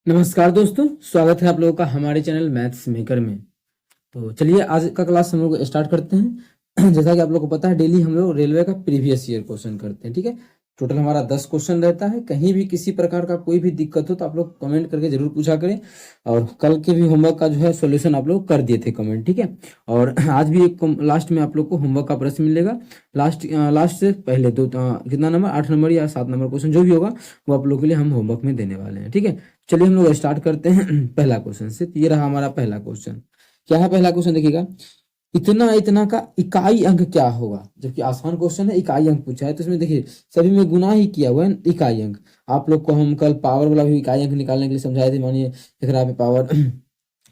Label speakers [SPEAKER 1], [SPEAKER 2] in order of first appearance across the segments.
[SPEAKER 1] नमस्कार दोस्तों, स्वागत है आप लोगों का हमारे चैनल मैथ्स मेकर में। तो चलिए आज का क्लास हम लोग स्टार्ट करते हैं। जैसा कि आप लोगों को पता है, डेली हम लोग रेलवे का प्रीवियस ईयर क्वेश्चन करते हैं। ठीक है, टोटल हमारा 10 क्वेश्चन रहता है। कहीं भी किसी प्रकार का कोई भी दिक्कत हो तो आप लोग कमेंट करके जरूर पूछा करें। और कल के भी होमवर्क का जो है सॉल्यूशन आप लोग कर दिए थे कमेंट, ठीक है। और आज भी एक लास्ट में आप लोग को होमवर्क का प्रश्न मिलेगा। लास्ट से पहले दो कितना नंबर, 8 नंबर या 7 नंबर क्वेश्चन जो भी होगा वो आप लोग के लिए हम होमवर्क में देने वाले हैं। ठीक है, चलिए हम लोग स्टार्ट करते हैं पहला क्वेश्चन से। तो ये रहा हमारा पहला क्वेश्चन। क्या है पहला क्वेश्चन, देखिएगा। इतना इतना का इकाई अंक क्या होगा। जबकि आसान क्वेश्चन है, इकाई अंक पूछा है, तो इसमें देखिए सभी में गुना ही किया हुआ है इकाई अंक। आप लोग को हम कल पावर वाला भी इकाई अंक निकालने के लिए समझाए थे। मानिए एकरा पे पावर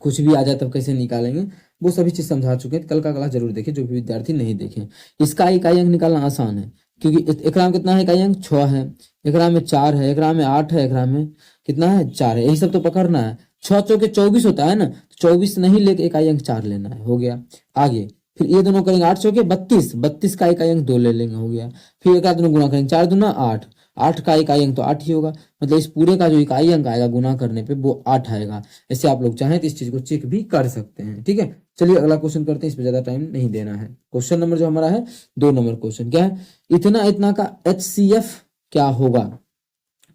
[SPEAKER 1] कुछ भी आ जाए तब कैसे निकालेंगे, वो सभी चीज समझा चुके हैं। कल का क्लास जरूर देखें जो भी विद्यार्थी नहीं देखें। इसका इकाई अंक निकालना आसान है, क्योंकि एकरा में कितना है, इकाई अंक 6 है, एकरा में 4 है, एकरा में 8 है, एकरा में कितना है, 4 है। यही सब तो पकड़ना है। 6 चौके 24 होता है ना, तो 24 नहीं लेके इकाई अंक 4 लेना है, हो गया। आगे फिर ये दोनों करेंगे, 8 चौके 32, 32 का इकाई अंक 2 ले लेंगे, हो गया। फिर एक दोनों गुना करेंगे, 4 दूना 8, 8 का इकाई अंक तो 8 ही होगा। मतलब इस पूरे का जो इकाई अंक आएगा गुना करने पे वो 8 आएगा। ऐसे आप लोग चाहें तो इस चीज को चेक भी कर सकते हैं। ठीक है, चलिए अगला क्वेश्चन करते हैं, इसमें ज्यादा टाइम नहीं देना है। क्वेश्चन नंबर जो हमारा है 2 नंबर क्वेश्चन, क्या है, इतना इतना का HCF क्या होगा।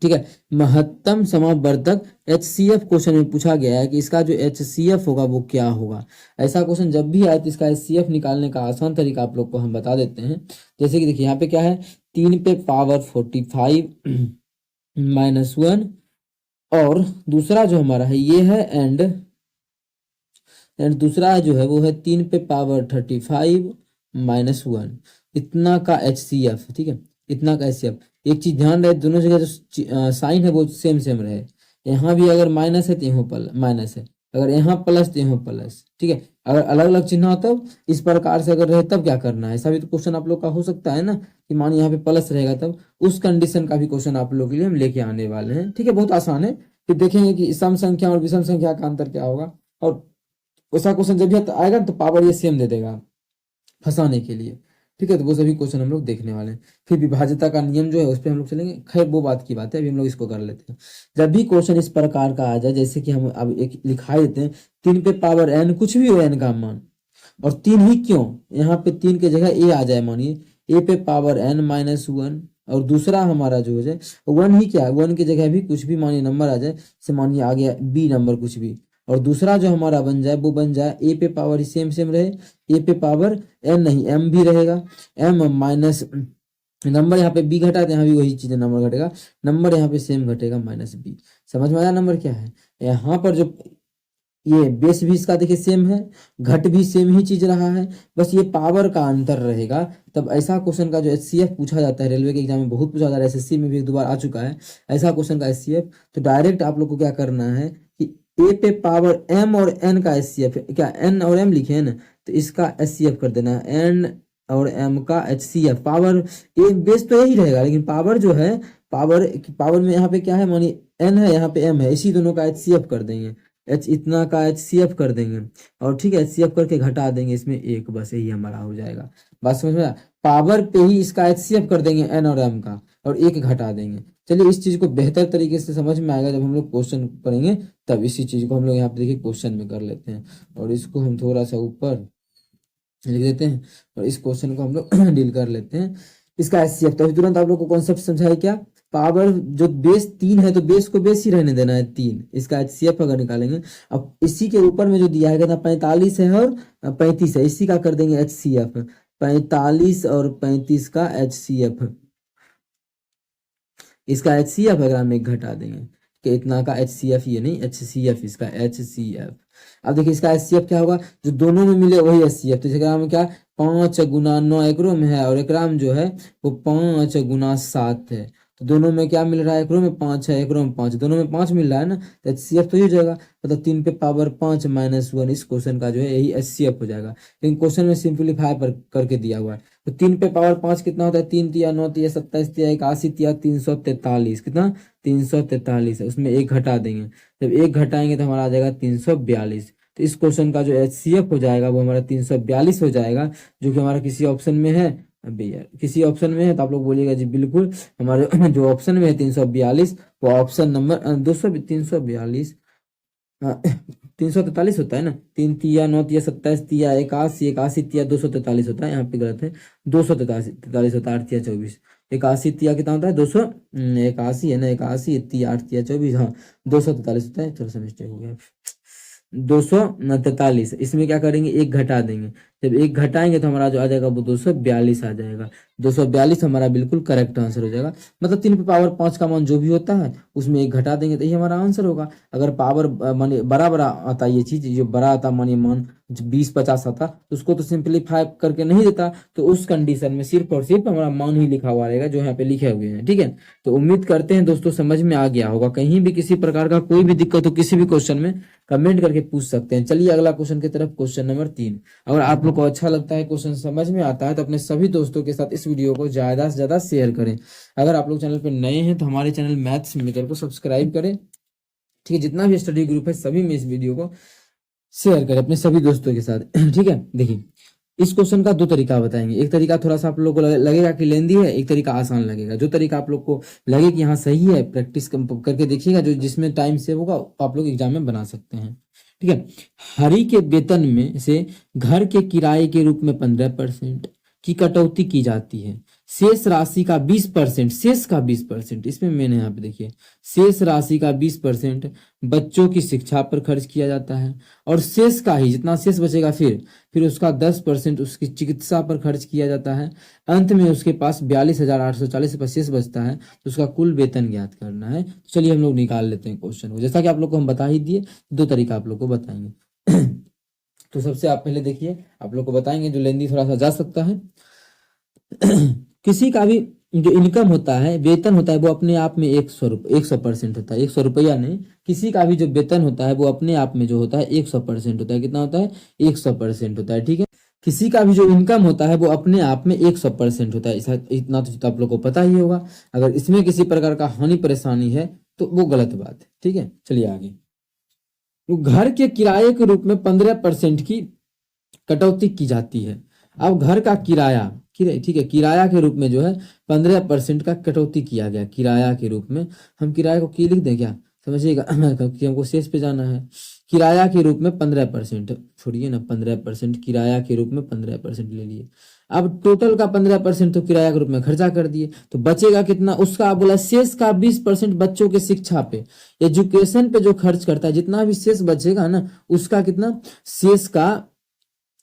[SPEAKER 1] ठीक है, महत्तम समावर्धक HCF क्वेश्चन में पूछा गया है कि इसका जो HCF होगा वो क्या होगा। ऐसा क्वेश्चन जब भी आए तो इसका HCF निकालने का आसान तरीका आप लोग को हम बता देते हैं। जैसे कि देखिए यहाँ पे क्या है, 3 पे पावर 45 -1, और दूसरा जो हमारा है ये है एंड दूसरा जो है वो है 3 पे पावर 35 -1। इतना का HCF, ठीक है, इतना का HCF। एक चीज ध्यान रहे, दोनों जगह जो साइन है वो सेम सेम रहे। यहाँ भी अगर माइनस है तो यहाँ माइनस है, अगर यहाँ प्लस तो यहाँ प्लस। ठीक है, अगर अलग अलग चिन्ह हो तब इस प्रकार से अगर रहे तब क्या करना है। ऐसा भी तो क्वेश्चन आप लोग का हो सकता है ना, कि मानिए यहाँ पे प्लस रहेगा, तब उस कंडीशन का भी क्वेश्चन आप लोग के लिए हम लेके आने वाले हैं। ठीक है, बहुत आसान है। फिर देखेंगे कि सम संख्या और विषम संख्या का अंतर क्या होगा। और वैसा क्वेश्चन जब भी आएगा तो पावर ये सेम दे देगा फंसाने के लिए। ठीक है, तो वो सभी क्वेश्चन हम लोग देखने वाले हैं। फिर विभाज्यता का नियम जो है उस पर हम लोग चलेंगे। खैर वो बात की बात है, अभी हम लोग इसको कर लेते हैं। जब भी क्वेश्चन इस प्रकार का आ जाए, जैसे कि हम अब एक लिखा देते हैं, 3 पे पावर n, कुछ भी हो n का मान, और 3 ही क्यों, यहाँ पे 3 के जगह a आ जाए। मानिए a पे पावर n -1, और दूसरा हमारा जो हो जाए 1 ही, क्या 1 की जगह भी कुछ भी मानिए नंबर आ जाए, जैसे मानिए आ गया b नंबर कुछ भी, और दूसरा जो हमारा बन जाए वो बन जाए a पे पावर ही सेम सेम रहे, a पे पावर n नहीं m भी रहेगा, m माइनस नंबर यहाँ पे b घटा तो यहाँ भी वही चीज नंबर घटेगा, नंबर यहाँ पे सेम घटेगा -b। समझ में आया नंबर क्या है। यहाँ पर जो ये बेस भी इसका देखिए सेम है, घट भी सेम ही चीज रहा है, बस ये पावर का अंतर रहेगा। तब ऐसा क्वेश्चन का जो HCF पूछा जाता है, रेलवे के एग्जाम में बहुत पूछा जाता है, SSC में भी एक दो बार आ चुका है ऐसा क्वेश्चन का HCF। तो डायरेक्ट आप लोग को क्या करना है कि a पे पावर m और n का HCF, क्या n और m लिखे हैं ना, तो इसका HCF कर देना है, n और m का HCF। पावर ए बेस तो यही रहेगा, लेकिन पावर जो है, पावर में यहाँ पे क्या है, मानी n है, यहाँ पे m है, इसी दोनों का HCF कर देंगे। h इतना का HCF कर देंगे, और ठीक है HCF करके घटा देंगे इसमें एक, बस यही हमारा हो जाएगा। बात समझ में आया? पावर पे ही इसका HCF कर देंगे n और m का, और एक घटा देंगे। चलिए इस चीज को बेहतर तरीके से समझ में आएगा जब हम लोग क्वेश्चन पढ़ेंगे, तब इसी चीज को हम लोग यहाँ पे देखिए क्वेश्चन में कर लेते हैं। और इसको हम थोड़ा सा ऊपर लिख देते हैं, और इस क्वेश्चन को हम लोग डील कर लेते हैं। इसका HCF तो तुरंत आप लोग को कॉन्सेप्ट समझाए क्या। पावर जो बेस 3 है तो बेस को बेस ही रहने देना है 3, इसका HCF अगर निकालेंगे। अब इसी के ऊपर में जो दिया है कहता 45 है और 35 है, इसी का कर देंगे HCF। 45 और 35 का HCF, इसका HCF अगर हम एक घटा देंगे कि इतना का HCF, ये नहीं HCF, इसका HCF। अब देखिए इसका HCF क्या होगा, जो दोनों में मिले वही HCF। तो इसका में क्या, 5 गुना 9 एकरो में है, और एकरा में जो है वो 5 गुना 7 है। तो दोनों में क्या मिल रहा है, एकरो में 5 है, एकरो में 5, दोनों में 5 मिल रहा है ना, तो HCF तो ही हो जाएगा। मतलब 3 पे पावर 5 -1, इस क्वेश्चन का जो है यही HCF हो जाएगा। लेकिन क्वेश्चन में सिंप्लीफाई पर करके दिया हुआ है। तो 3 पे पावर 5 कितना होता है, 3 तिया 9 तिया 27 तिया 81 तिया 343, कितना 343 है, उसमें एक घटा देंगे। जब एक घटाएंगे तो हमारा आ जाएगा 342। तो इस क्वेश्चन का जो HCF हो जाएगा वो हमारा 342 हो जाएगा, जो कि हमारा किसी ऑप्शन में है अभी यार किसी ऑप्शन में है तो आप लोग बोलिएगा जी बिल्कुल। हमारे जो ऑप्शन में है 342 वो ऑप्शन नंबर 342 343 होता है ना, 3 तिया 9 तिया 27 तिया 81 81 तिया 243 होता है, यहाँ पे गलत है, 243 होता है, 8 तिया 24 81 तिया कितना होता है 281 है ना, 81 तिया 8 तिया 24, हाँ 243 होता है, थोड़ा सा मिस्टेक हो गया, 243। इसमें क्या करेंगे, एक घटा देंगे, जब एक घटाएंगे तो हमारा जो आ जाएगा वो 242 आ जाएगा, 242 हमारा बिल्कुल करेक्ट आंसर हो जाएगा। मतलब 3 पे पावर 5 का मान जो भी होता है उसमें एक घटा देंगे तो ये हमारा आंसर होगा। अगर पावर माने बड़ा बड़ा आता ये चीज, जो बड़ा आता मानिए मान 20 50 आता तो उसको तो सिंपलीफाई करके नहीं देता, तो उस कंडीशन में सिर्फ और सिर्फ हमारा मान ही लिखा हुआ रहेगा जो यहाँ पे लिखे हुए हैं, ठीक है। तो उम्मीद करते हैं दोस्तों समझ में आ गया होगा। कहीं भी किसी प्रकार का कोई भी दिक्कत हो किसी भी क्वेश्चन में कमेंट करके पूछ सकते हैं। चलिए अगला क्वेश्चन की तरफ, क्वेश्चन नंबर 3। अगर आप लोग को अच्छा लगता है, क्वेश्चन समझ में आता है तो अपने सभी दोस्तों के साथ इस वीडियो को ज्यादा से ज्यादा शेयर करें। अगर आप लोग चैनल पर नए हैं तो हमारे चैनल मैथ्स मेकर को सब्सक्राइब करें, ठीक है। जितना भी स्टडी ग्रुप है सभी में इस वीडियो को शेयर करें अपने सभी दोस्तों के साथ, ठीक है। देखिए इस क्वेश्चन का दो तरीका बताएंगे, एक तरीका थोड़ा सा आप लोग को लगेगा कि लेंदी है, एक तरीका आसान लगेगा। जो तरीका आप लोग को लगे कि हाँ सही है, प्रैक्टिस करके देखिएगा, जो जिसमें टाइम सेव होगा आप लोग एग्जाम में बना सकते हैं, ठीक है। हरि के वेतन में से घर के किराए के रूप में 15% की कटौती की जाती है, शेष राशि का 20%, शेष का 20%, इसमें मैंने यहाँ पे देखिए शेष राशि का 20% बच्चों की शिक्षा पर खर्च किया जाता है, और शेष का ही जितना शेष बचेगा फिर उसका 10% उसकी चिकित्सा पर खर्च किया जाता है। अंत में उसके पास 42,840 रुपये शेष बचता है, तो उसका कुल वेतन ज्ञात करना है। तो चलिए हम लोग निकाल लेते हैं क्वेश्चन को, जैसा कि आप लोग को हम बता ही दिए, दो तरीका आप लोग को बताएंगे। तो सबसे आप पहले देखिए आप लोग को बताएंगे, जो लेंदी थोड़ा सा जा सकता है। किसी का भी जो इनकम होता है, वेतन होता है, वो अपने आप में 100% होता है, 100 रुपया नहीं, किसी का भी जो वेतन होता है वो अपने आप में जो होता है 100% होता है। कितना होता है, 100% होता है, ठीक है। किसी का भी जो इनकम होता है वो अपने आप में 100% होता है, इतना तो आप लोग को पता ही होगा। अगर इसमें किसी प्रकार का हानि परेशानी है तो वो गलत बात है, ठीक है। चलिए आगे, तो घर के किराए के रूप में 15% की कटौती की जाती है। अब घर का किराया, ठीक है, किराया के रूप में जो है 15% का कटौती किया गया, किराया के रूप में। हम किराए को की लिख दें क्या, समझिएगा, क्योंकि हमको शेष पे जाना है। किराया के रूप में 15%, छोड़िए ना 15%, किराया के रूप में 15% ले लिए। अब टोटल का 15% तो किराया के रूप में खर्चा कर दिए, तो बचेगा कितना, उसका बोला शेष का 20% बच्चों के शिक्षा पे, एजुकेशन पे जो खर्च करता है, जितना भी शेष बचेगा ना उसका कितना, शेष का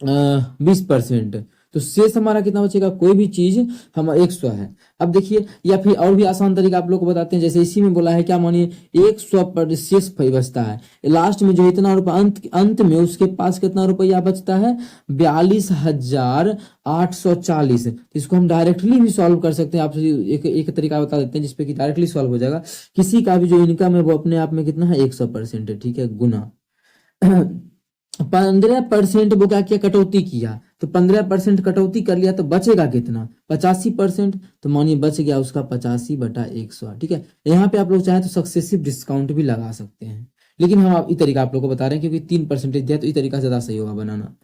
[SPEAKER 1] 20%। तो शेष हमारा कितना बचेगा, कोई भी चीज हम 100 है। अब देखिए, या फिर और भी आसान तरीका आप लोग को बताते हैं, जैसे इसी में बोला है क्या, मानिए 100 पर शेष बचता है, लास्ट में जो इतना रुपया अंत में उसके पास कितना रुपया बचता है, 42,840। तो इसको हम डायरेक्टली भी सॉल्व कर सकते हैं, आपसे एक तरीका बता देते हैं जिसपे कि डायरेक्टली सॉल्व हो जाएगा। किसी का भी जो इनकम है वो अपने आप में कितना है, 100% है, ठीक है, गुना 15% वो क्या किया, कटौती किया, तो 15% कटौती कर लिया तो बचेगा कितना, 85%। तो मानिए बच गया उसका 85/100, ठीक है। यहाँ पे आप लोग चाहे तो सक्सेसिव डिस्काउंट भी लगा सकते हैं, लेकिन हम आप ये तरीका आप लोग को बता रहे हैं क्योंकि 3% दिया, तो ये तरीका ज्यादा सही होगा बनाना,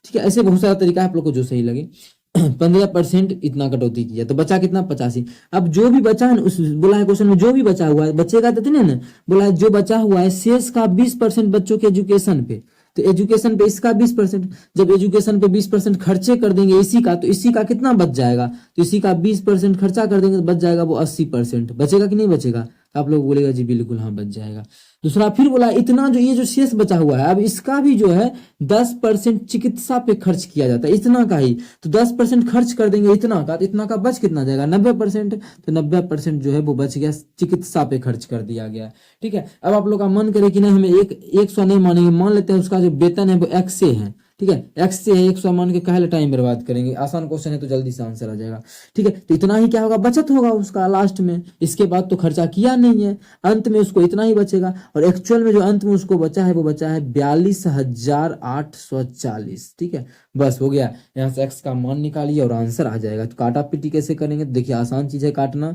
[SPEAKER 1] ठीक है। ऐसे बहुत सारा तरीका है आप लोग को जो सही लगे। 15% इतना कटौती किया तो बचा कितना, 85। अब जो भी बचा है उस बोला है क्वेश्चन में, जो भी बचा हुआ है बचेगा तो नहीं ना, बोला है जो बचा हुआ है शेष का 20% बच्चों के एजुकेशन पे, तो एजुकेशन पे इसका 20%, जब एजुकेशन पे 20% खर्चे कर देंगे इसी का, तो इसी का कितना बच जाएगा, तो इसी का 20% खर्चा कर देंगे तो बच जाएगा वो 80%। बचेगा कि नहीं बचेगा, तो आप लोग बोलेगा जी बिल्कुल हाँ बच जाएगा। दूसरा फिर बोला इतना जो ये जो शेष बचा हुआ है, अब इसका भी जो है 10% चिकित्सा पे खर्च किया जाता है, इतना का ही, तो 10% खर्च कर देंगे इतना का, तो इतना का बच कितना जाएगा, 90%। तो 90% जो है वो बच गया, चिकित्सा पे खर्च कर दिया गया, ठीक है। अब आप लोग का मन करे कि नहीं हमें 100 नहीं मानेंगे, मान लेते हैं उसका जो वेतन है वो x से है, ठीक है, x से है, 100 मान के काहे टाइम बर्बाद करेंगे, आसान क्वेश्चन है तो जल्दी से आंसर आ जाएगा, ठीक है। तो इतना ही क्या होगा, बचत होगा उसका लास्ट में, इसके बाद तो खर्चा किया नहीं है, अंत में उसको इतना ही बचेगा, और एक्चुअल में जो अंत में उसको बचा है वो बचा है 42,840, ठीक है। बस हो गया, यहाँ से x का मान निकालिए और आंसर आ जाएगा। तो काटा पीटी कैसे करेंगे, देखिए आसान चीज है काटना,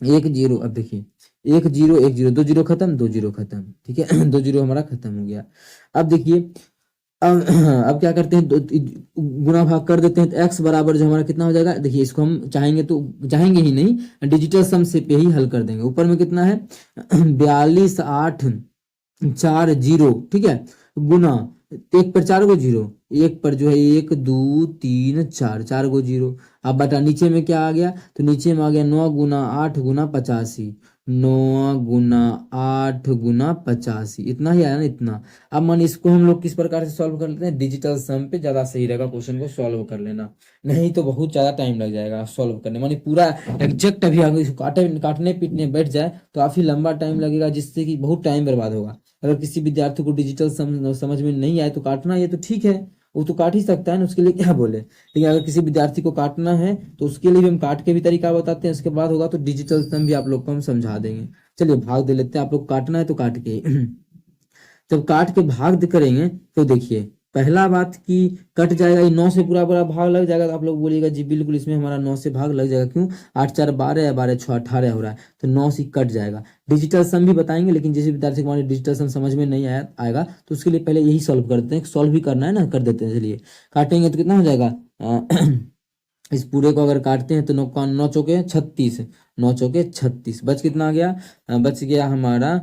[SPEAKER 1] 1 0, अब देखिए 1 0 1 0, 2 0 खत्म, 2 0 खत्म, ठीक है। 2 0 हमारा खत्म हो गया। अब देखिए अब क्या करते हैं, गुना भाग कर देते हैं, तो x बराबर जो हमारा कितना हो जाएगा, देखिए इसको हम चाहेंगे तो चाहेंगे ही नहीं, डिजिटल सम से पे ही हल कर देंगे। ऊपर में कितना है 42,8,4,0, ठीक है, गुना एक पर 4 गो जीरो, एक पर जो है 1 2 3 4, 4 गो जीरो। अब बटा नीचे में क्या आ गया, तो नीचे में आ गया 9 × 8 × 85, 9 × 8 × 85, इतना ही आया ना, इतना। अब मान इसको हम लोग किस प्रकार से सॉल्व कर लेते हैं, डिजिटल सम पे ज्यादा सही रहेगा क्वेश्चन को सॉल्व कर लेना, नहीं तो बहुत ज्यादा टाइम लग जाएगा सॉल्व करने, मानी पूरा एग्जैक्ट अभी अगर इसको काटने पीटने बैठ जाए तो काफी लंबा टाइम लगेगा, जिससे कि बहुत टाइम बर्बाद होगा। अगर किसी विद्यार्थी को डिजिटल समझ में नहीं आए तो काटना, ये तो ठीक है, वो तो काट ही सकता है ना, उसके लिए क्या बोले। लेकिन अगर किसी विद्यार्थी को काटना है तो उसके लिए भी हम काट के भी तरीका बताते हैं, उसके बाद होगा तो डिजिटल सम भी आप लोग को हम समझा देंगे। चलिए भाग दे लेते हैं, आप लोग काटना है तो काट के जब काट के भाग करेंगे तो देखिए पहला बात कि कट जाएगा, ये 9 से पूरा पूरा भाग लग जाएगा, तो आप लोग बोलिएगा जी बिल्कुल इसमें हमारा 9 से भाग लग जाएगा, क्यों, 8 4 12 है, 12 6 18 हो रहा है, तो 9 से कट जाएगा। डिजिटल सम भी बताएंगे, लेकिन जिस विद्यार्थी को हमारे डिजिटल सम समझ में नहीं आएगा तो उसके लिए पहले यही सॉल्व करते हैं, सॉल्व भी करना है ना, कर देते हैं। चलिए काटेंगे तो कितना हो जाएगा इस पूरे को अगर काटते हैं तो 9 चौके 36, 9 चौके 36, बच कितना आ गया, बच गया हमारा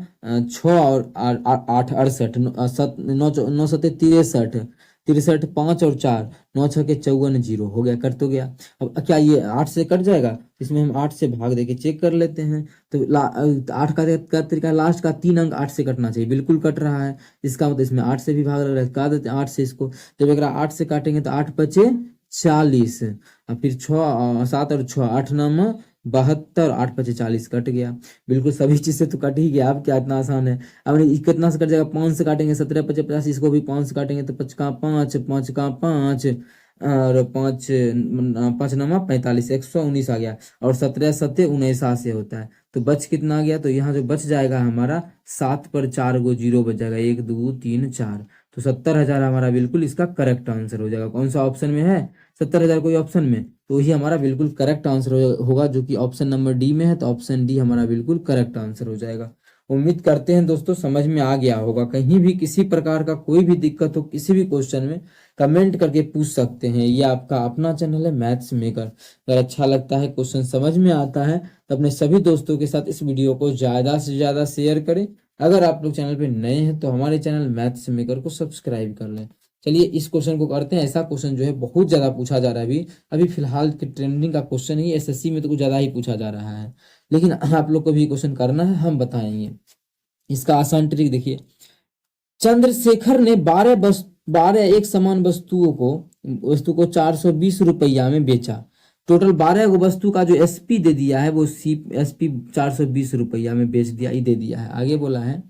[SPEAKER 1] 6 और 8 68, 9 सत्ते 63, 63 5 और 4, 9 छके 54, 0 हो गया, कट तो गया। अब क्या ये 8 से कट जाएगा, इसमें हम 8 से भाग देके चेक कर लेते हैं, तो 8 का तरीका, लास्ट का 3 अंक 8 से कटना चाहिए, बिल्कुल कट रहा है, इसका मतलब इसमें 8 से भी भाग लग रहा है, काट देते हैं 8 से इसको। जब अगर 8 से काटेंगे तो 8 बचे 40, और फिर 6 7 और 6 8 9 72, 8 5 40, कट गया। बिल्कुल सभी चीज से तो कट ही गया, अब क्या इतना आसान है। अब कितना से कट जाएगा, 5 से काटेंगे 17 5 50, इसको भी 5 से काटेंगे तो 5 का 5, 5 का 5 और 5 5 9 45, 119 आ गया, और 17 7 79 होता है, तो बच कितना आ गया, तो यहाँ जो बच जाएगा हमारा 7 पर 4 गो जीरो बच जाएगा, 1 2 3 4, तो 70,000 हमारा बिल्कुल इसका करेक्ट आंसर हो जाएगा। कौन सा ऑप्शन में है 70,000 कोई ऑप्शन में, तो ही हमारा बिल्कुल करेक्ट आंसर होगा, जो कि ऑप्शन नंबर डी में है, तो ऑप्शन डी हमारा बिल्कुल करेक्ट आंसर हो जाएगा। उम्मीद करते हैं दोस्तों समझ में आ गया होगा। कहीं भी किसी प्रकार का कोई भी दिक्कत हो किसी भी क्वेश्चन में, कमेंट करके पूछ सकते हैं। ये आपका अपना चैनल है मैथ्स मेकर। अगर अच्छा लगता है, क्वेश्चन समझ में आता है, तो अपने सभी दोस्तों के साथ इस वीडियो को ज्यादा से ज्यादा शेयर करें। अगर आप लोग चैनल पे नए हैं तो हमारे चैनल मैथ्स मेकर को सब्सक्राइब कर लें। चलिए इस क्वेश्चन को करते हैं। ऐसा क्वेश्चन जो है बहुत ज्यादा पूछा जा रहा है, अभी अभी फिलहाल के ट्रेंडिंग का क्वेश्चन ही, एसएससी में तो कुछ ज्यादा ही पूछा जा रहा है, लेकिन आप लोग को भी क्वेश्चन करना है, हम बताएंगे। इसका आसान ट्रिक देखिए, चंद्रशेखर ने 12 एक समान वस्तु को 420 रुपया में बेचा। टोटल 12 गो वस्तु का जो एसपी दे दिया है वो एसपी 420 रुपया में बेच दिया, ये दे दिया है। आगे बोला है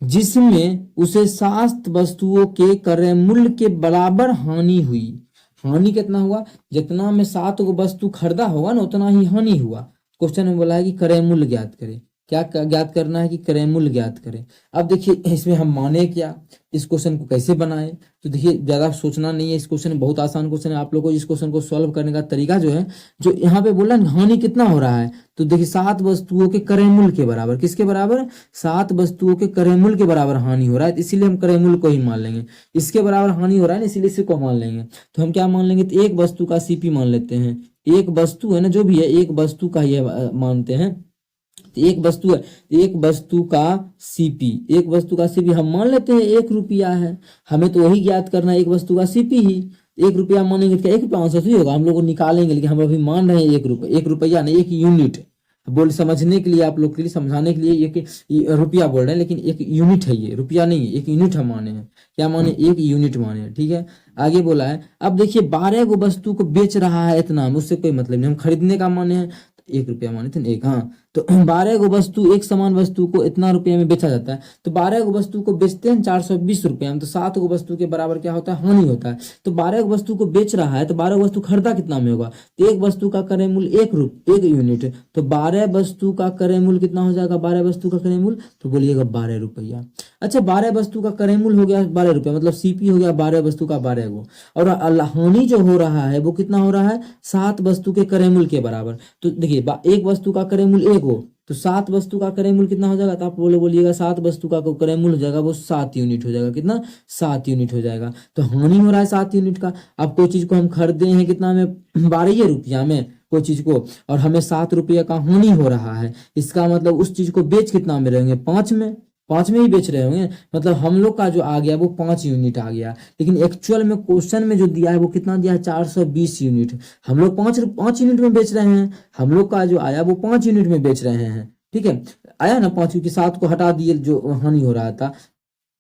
[SPEAKER 1] जिसमें उसे 7 वस्तुओं के क्रय मूल्य के बराबर हानि हुई। हानि कितना हुआ, जितना में 7 गो वस्तु खरीदा होगा ना उतना ही हानि हुआ। क्वेश्चन में बोला है कि क्रय मूल्य ज्ञात करें। क्या ज्ञात करना है कि क्रय मूल्य ज्ञात करें। अब देखिए इसमें हम माने क्या, इस क्वेश्चन को कैसे बनाए, तो देखिए ज्यादा सोचना नहीं है। इस क्वेश्चन बहुत आसान क्वेश्चन है। आप लोगों को इस क्वेश्चन को सॉल्व करने का तरीका जो है, जो यहाँ पे बोला हानि कितना हो रहा है, तो देखिए 7 वस्तुओं के क्रय मूल्य के बराबर, किसके बराबर, 7 वस्तुओं के क्रय मूल्य के बराबर हानि हो रहा है, इसीलिए हम क्रय मूल्य को ही मान लेंगे। इसके बराबर हानि हो रहा है ना, इसीलिए इसी को मान लेंगे। तो हम क्या मान लेंगे, तो एक वस्तु का सीपी मान लेते हैं। एक वस्तु है ना, जो भी है एक वस्तु का ही मानते हैं। एक वस्तु है, एक वस्तु का सीपी, एक वस्तु का सीपी हम मान लेते हैं 1 रुपया है। हमें तो वही ज्ञात करना है, एक वस्तु का सीपी ही 1 रुपया मानेंगे तो 1 रुपया आंसर ही होगा, हम लोग को निकालेंगे। लेकिन हम अभी मान रहे हैं 1 रुपया, 1 रुपया नहीं 1 यूनिट। बोल समझने के लिए, आप लोग के लिए समझाने के लिए एक रुपया बोल रहे हैं, लेकिन 1 यूनिट है, ये रुपया नहीं है, 1 यूनिट हम माने हैं। क्या माने, 1 यूनिट माने हैं, ठीक है। आगे बोला है, अब देखिए 12 गो वस्तु को बेच रहा है इतना, उससे कोई मतलब नहीं, हम खरीदने का माने हैं, 1 रुपया माने थे, 1, हाँ। तो 12 गो वस्तु, एक समान वस्तु को इतना रुपये में बेचा जाता है, तो 12 गो वस्तु को बेचते हैं 420 रुपये में, तो 7 गो वस्तु के बराबर क्या होता है, हानि होता है। तो 12 गो वस्तु को बेच रहा है, तो 12 गो वस्तु खरीदा कितना में होगा, तो एक वस्तु का क्रय मूल्य 1 यूनिट, तो 12 वस्तु का क्रय मूल्य कितना हो जाएगा, 12 वस्तु का क्रय मूल्य, तो बोलिएगा 12 रुपया। अच्छा 12 वस्तु का क्रय मूल्य हो गया 12 रुपया, मतलब सीपी हो गया 12 वस्तु का 12 गो, और हानि जो हो रहा है वो कितना हो रहा है, 7 वस्तु के क्रय मूल्य के बराबर। तो देखिए एक वस्तु का क्रय मूल्य 1 हो, तो 7 वस्तु का क्रय मूल्य कितना हो जाएगा, तो आप बोलिएगा 7 वस्तु का क्रय मूल्य हो जाएगा वो 7 यूनिट हो जाएगा। कितना, 7 यूनिट हो जाएगा। तो हानि हो रहा है 7 यूनिट का। अब कोई चीज को हम खरीदे हैं कितना में, 12 रुपया में कोई चीज को, और हमें 7 रुपये का हानि हो रहा है, इसका मतलब उस चीज को बेच कितना में रहेंगे, 5 में, 5 में ही बेच रहे होंगे। मतलब हम लोग का जो आ गया वो 5 यूनिट आ गया, लेकिन एक्चुअल में क्वेश्चन में जो दिया है वो कितना दिया है, 420 यूनिट। हम लोग 5 यूनिट में बेच रहे हैं, हम लोग का जो आया वो 5 यूनिट में बेच रहे हैं। ठीक है, आया ना 5, क्योंकि 7 को हटा दिए जो हानि हो रहा था,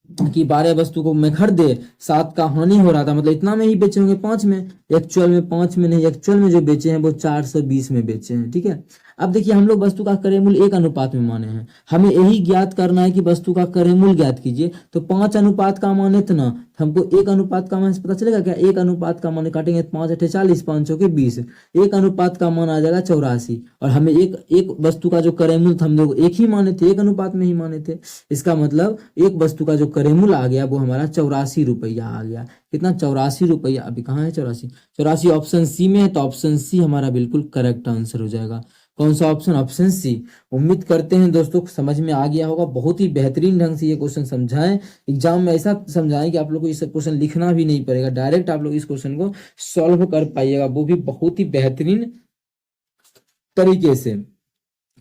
[SPEAKER 1] कि 12 वस्तु को मैं खरीदे, 7 का हानि हो रहा था, मतलब इतना में ही बेचे होंगे 5 में। एक्चुअल में 5 में नहीं, एक्चुअल में जो बेचे हैं वो 420 में बेचे हैं। ठीक है, अब देखिए हम लोग वस्तु का क्रय मूल्य 1 अनुपात में माने हैं, हमें यही ज्ञात करना है कि वस्तु का क्रय मूल्य ज्ञात कीजिए। तो 5 अनुपात का मान इतना, हमको 1 अनुपात का मान पता चलेगा क्या, 1 अनुपात का मान काटेंगे 5 8 40, 5 चौके 20, 1 अनुपात का मान आ जाएगा 84। और हमें एक वस्तु का जो क्रय मूल्य था हम लोग एक ही माने थे, 1 अनुपात में ही माने थे। इसका मतलब एक वस्तु का जो क्रय मूल्य आ गया वो हमारा 84 रुपया आ गया। कितना, 84 रुपया। अभी कहाँ है 84, 84 ऑप्शन सी में है, तो ऑप्शन सी हमारा बिल्कुल करेक्ट आंसर हो जाएगा। कौन सा ऑप्शन, ऑप्शन सी। उम्मीद करते हैं दोस्तों समझ में आ गया होगा, बहुत ही बेहतरीन ढंग से ये क्वेश्चन समझाएं, एग्जाम में ऐसा समझाएं कि आप लोग को इस क्वेश्चन लिखना भी नहीं पड़ेगा, डायरेक्ट आप लोग इस क्वेश्चन को सॉल्व कर पाइएगा, वो भी बहुत ही बेहतरीन तरीके से।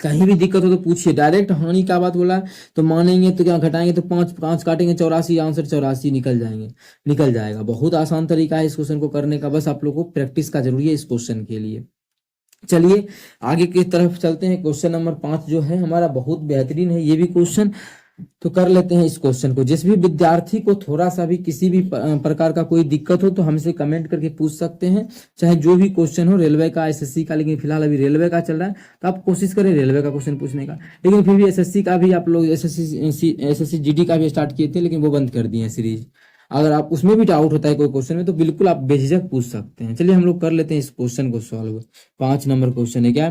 [SPEAKER 1] कहीं भी दिक्कत हो तो पूछिए, डायरेक्ट हानि का बात बोला तो मानेंगे तो क्या, घटाएंगे तो 5 5 काटेंगे 84, आंसर 84 निकल जाएंगे, निकल जाएगा। बहुत आसान तरीका है इस क्वेश्चन को करने का, बस आप लोग को प्रैक्टिस का जरूरी है इस क्वेश्चन के लिए। चलिए आगे की तरफ चलते हैं। क्वेश्चन नंबर 5 जो है हमारा बहुत बेहतरीन है ये भी क्वेश्चन, तो कर लेते हैं इस क्वेश्चन को। जिस भी विद्यार्थी को थोड़ा सा भी किसी भी प्रकार का कोई दिक्कत हो तो हमसे कमेंट करके पूछ सकते हैं, चाहे जो भी क्वेश्चन हो, रेलवे का, एसएससी का, लेकिन फिलहाल अभी रेलवे का चल रहा है तो आप कोशिश करें रेलवे का क्वेश्चन पूछने का। लेकिन फिर भी एसएससी का भी आप लोग, एसएससी जीडी का भी स्टार्ट किए थे लेकिन वो बंद कर दिए हैं सीरीज। अगर आप उसमें भी डाउट होता है कोई क्वेश्चन में तो बिल्कुल आप बेझिझक पूछ सकते हैं। चलिए हम लोग कर लेते हैं इस क्वेश्चन को सॉल्व। 5 नंबर क्वेश्चन है क्या,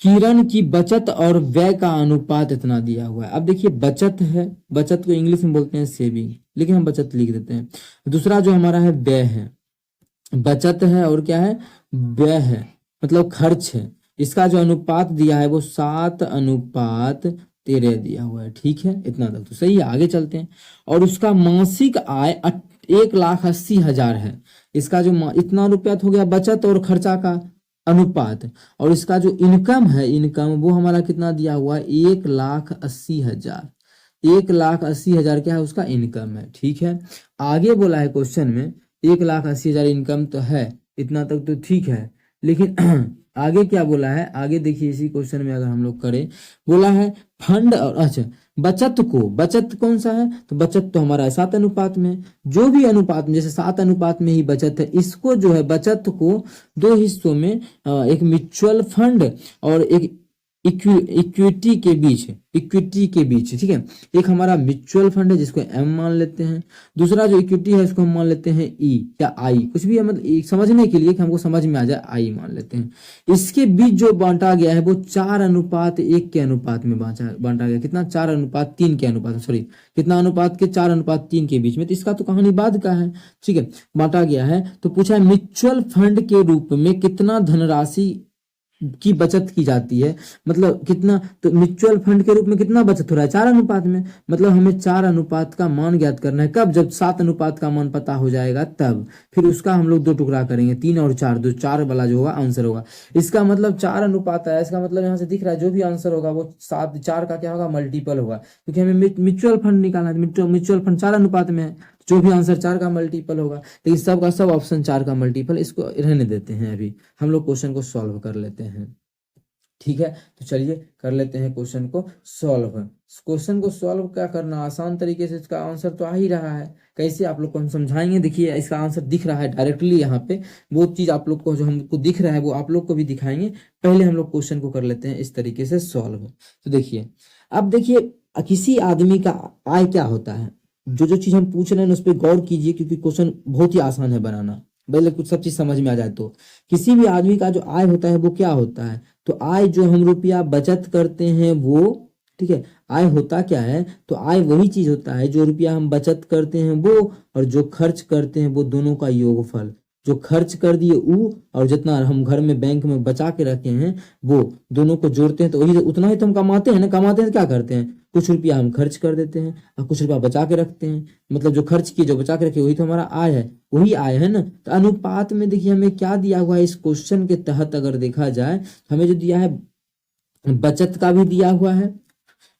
[SPEAKER 1] किरण की बचत और व्यय का अनुपात इतना दिया हुआ है। अब देखिए बचत है, बचत को इंग्लिश में बोलते हैं सेविंग, लेकिन हम बचत लिख देते हैं। दूसरा जो हमारा है व्यय है, बचत है और क्या है, व्यय है, मतलब खर्च है। इसका जो अनुपात दिया है वो 7:13 दिया हुआ है। ठीक है, इतना तक तो सही है, आगे चलते हैं। और उसका मासिक आय 1,80,000 है। इसका जो इतना रुपया तो हो गया बचत और खर्चा का अनुपात, और इसका जो इनकम है, इनकम वो हमारा कितना दिया हुआ है, 1,80,000। 1,80,000 क्या है, उसका इनकम है। ठीक है, आगे बोला है क्वेश्चन में 1,80,000 इनकम तो है, इतना तक तो ठीक है, लेकिन आगे क्या बोला है, आगे देखिए इसी क्वेश्चन में अगर हम लोग करें, बोला है फंड और अच्छा बचत को, बचत कौन सा है, तो बचत तो हमारा है 7 अनुपात में। जो भी अनुपात में, जैसे 7 अनुपात में ही बचत है, इसको जो है बचत को 2 हिस्सों में, एक म्यूचुअल फंड और एक इक्विटी के बीच, इक्विटी के बीच। ठीक है, एक हमारा म्यूचुअल फंड है जिसको एम मान लेते हैं, दूसरा जो इक्विटी है इसको हम मान लेते हैं ई या आई, कुछ भी है, मतलब समझने के लिए कि हमको समझ में आ जाए आई मान लेते हैं। इसके बीच जो बांटा गया है वो 4:1 के अनुपात में बांटा गया। कितना, 4:3 के अनुपात में, सॉरी कितना अनुपात के, 4:3 के बीच में। तो इसका तो कहानी बाद का है। ठीक है, बांटा गया है तो पूछा है म्यूचुअल फंड के रूप में कितना धनराशि की बचत की जाती है, मतलब कितना, तो म्यूचुअल फंड के रूप में कितना बचत हो रहा है, 4 अनुपात में। मतलब हमें 4 अनुपात का मान ज्ञात करना है, कब, जब 7 अनुपात का मान पता हो जाएगा तब। फिर उसका हम लोग 2 टुकड़ा करेंगे, 3 और 4, जो 4 वाला जो होगा आंसर होगा। इसका मतलब 4 अनुपात है, इसका मतलब यहाँ से दिख रहा है जो भी आंसर होगा वो 7 4 का क्या होगा, मल्टीपल होगा, क्योंकि हमें म्यूचुअल फंड निकालना है। म्यूचुअल फंड 4 अनुपात में है, जो भी आंसर 4 का मल्टीपल होगा, लेकिन सब का सब ऑप्शन 4 का मल्टीपल, इसको रहने देते हैं। अभी हम लोग क्वेश्चन को सॉल्व कर लेते हैं। ठीक है, तो चलिए कर लेते हैं क्वेश्चन को सॉल्व। क्वेश्चन को सॉल्व क्या करना, आसान तरीके से, इसका आंसर तो आ ही रहा है। कैसे आप लोग को हम समझाएंगे, देखिए इसका आंसर दिख रहा है डायरेक्टली यहाँ पे, वो चीज आप लोग को जो हमको दिख रहा है वो आप लोग को भी दिखाएंगे। पहले हम लोग क्वेश्चन को कर लेते हैं इस तरीके से सॉल्व। तो देखिए, अब देखिए किसी आदमी का आय क्या होता है, जो चीज हम पूछ रहे हैं उस पर गौर कीजिए, क्योंकि क्वेश्चन बहुत ही आसान है बनाना, पहले कुछ सब चीज समझ में आ जाए तो। किसी भी आदमी का जो आय होता है वो क्या होता है, तो आय जो हम रुपया बचत करते हैं वो, ठीक है, आय होता क्या है, तो आय वही चीज होता है जो रुपया हम बचत करते हैं वो, और जो खर्च करते हैं वो, दोनों का योगफल। जो खर्च कर दिए वो, और जितना हम घर में बैंक में बचा के रखे हैं वो, दोनों को जोड़ते हैं तो वही उतना ही तो हम कमाते हैं ना। कमाते हैं तो क्या करते हैं, कुछ रुपया हम खर्च कर देते हैं और कुछ रुपया बचा के रखते हैं। मतलब जो खर्च किए जो बचा के रखे वही तो हमारा आय है, वही आय है ना। तो अनुपात में देखिए हमें क्या दिया हुआ है इस क्वेश्चन के तहत, अगर देखा जाए हमें जो दिया है बचत का भी दिया हुआ है,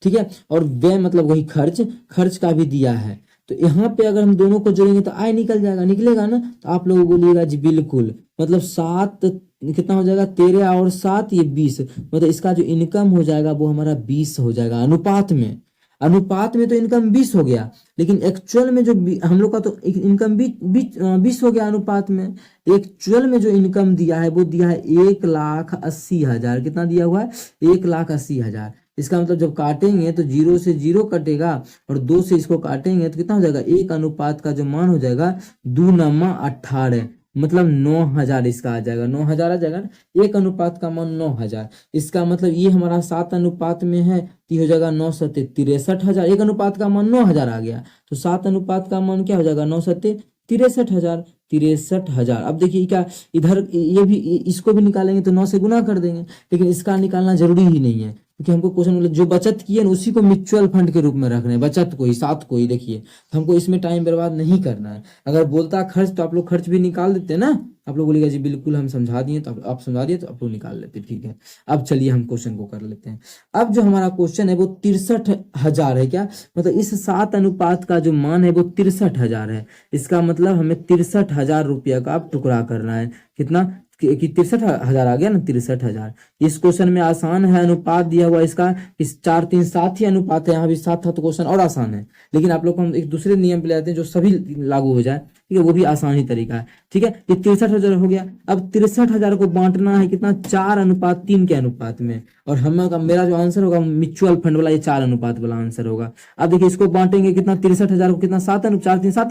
[SPEAKER 1] ठीक है, और व्यय मतलब वही खर्च, खर्च का भी दिया है। तो यहाँ पे अगर हम दोनों को जोड़ेंगे तो आय निकल जाएगा, निकलेगा ना। तो आप लोग बोलिएगा जी बिल्कुल, मतलब 7 कितना हो जाएगा, 13 और 7 ये 20, मतलब इसका जो इनकम हो जाएगा वो हमारा 20 हो जाएगा अनुपात में। अनुपात में तो इनकम 20 हो गया, लेकिन एक्चुअल में जो हम लोग का तो इनकम 20 हो गया अनुपात में। एक्चुअल में जो इनकम दिया है वो दिया है 1,80,000। कितना दिया हुआ है, 1,80,000। इसका मतलब जब काटेंगे तो 0 से 0 कटेगा और 2 से इसको काटेंगे तो कितना हो जाएगा, 1 अनुपात का जो मान हो जाएगा 2×18, मतलब 9,000 इसका आ जाएगा, 9,000 आ जाएगा ना। 1 अनुपात का मान 9,000, इसका मतलब ये हमारा 7 अनुपात में है तो हो जाएगा 9 सत्ते 63,000। 1 अनुपात का मान 9,000 आ गया तो 7 अनुपात का मान क्या हो जाएगा, 9 सत्ते 63,000, 63,000। अब देखिए क्या इधर ये भी इसको भी निकालेंगे तो 9 से गुना कर देंगे, लेकिन इसका निकालना जरूरी ही नहीं है क्योंकि हमको क्वेश्चन मतलब जो बचत किए ना उसी को म्यूचुअल फंड के रूप में रखना है, बचत को ही, साथ को ही। देखिए तो हमको इसमें टाइम बर्बाद नहीं करना है। अगर बोलता खर्च तो आप लोग खर्च भी निकाल देते ना, आप लोग बोलेगा जी बिल्कुल हम समझा दिए, तो आप समझा दिए तो आप लोग निकाल लेते, ठीक है। अब चलिए हम क्वेश्चन को कर लेते हैं। अब जो हमारा क्वेश्चन है वो 63,000 है। क्या मतलब इस 7 अनुपात का जो मान है वो 63,000 है। इसका मतलब हमें 63,000 रुपया का अब टुकड़ा करना है। कितना कि 63,000 आ गया ना, 63,000। इस क्वेश्चन में आसान है, अनुपात दिया हुआ इसका इस 4 3 7 ही अनुपात है, यहाँ भी 7 था तो क्वेश्चन और आसान है। लेकिन आप लोग को हम एक दूसरे नियम पे ले आते हैं जो सभी लागू हो जाए, ठीक है, वो भी आसान ही तरीका है, ठीक है। ये 63,000 हो गया। अब 63,000 को बांटना है कितना, 4:3 के अनुपात में, और हम मेरा जो आंसर होगा म्यूचुअल फंड वाला ये 4 अनुपात वाला आंसर होगा। अब देखिए इसको बांटेंगे कितना, 63,000 को कितना, 7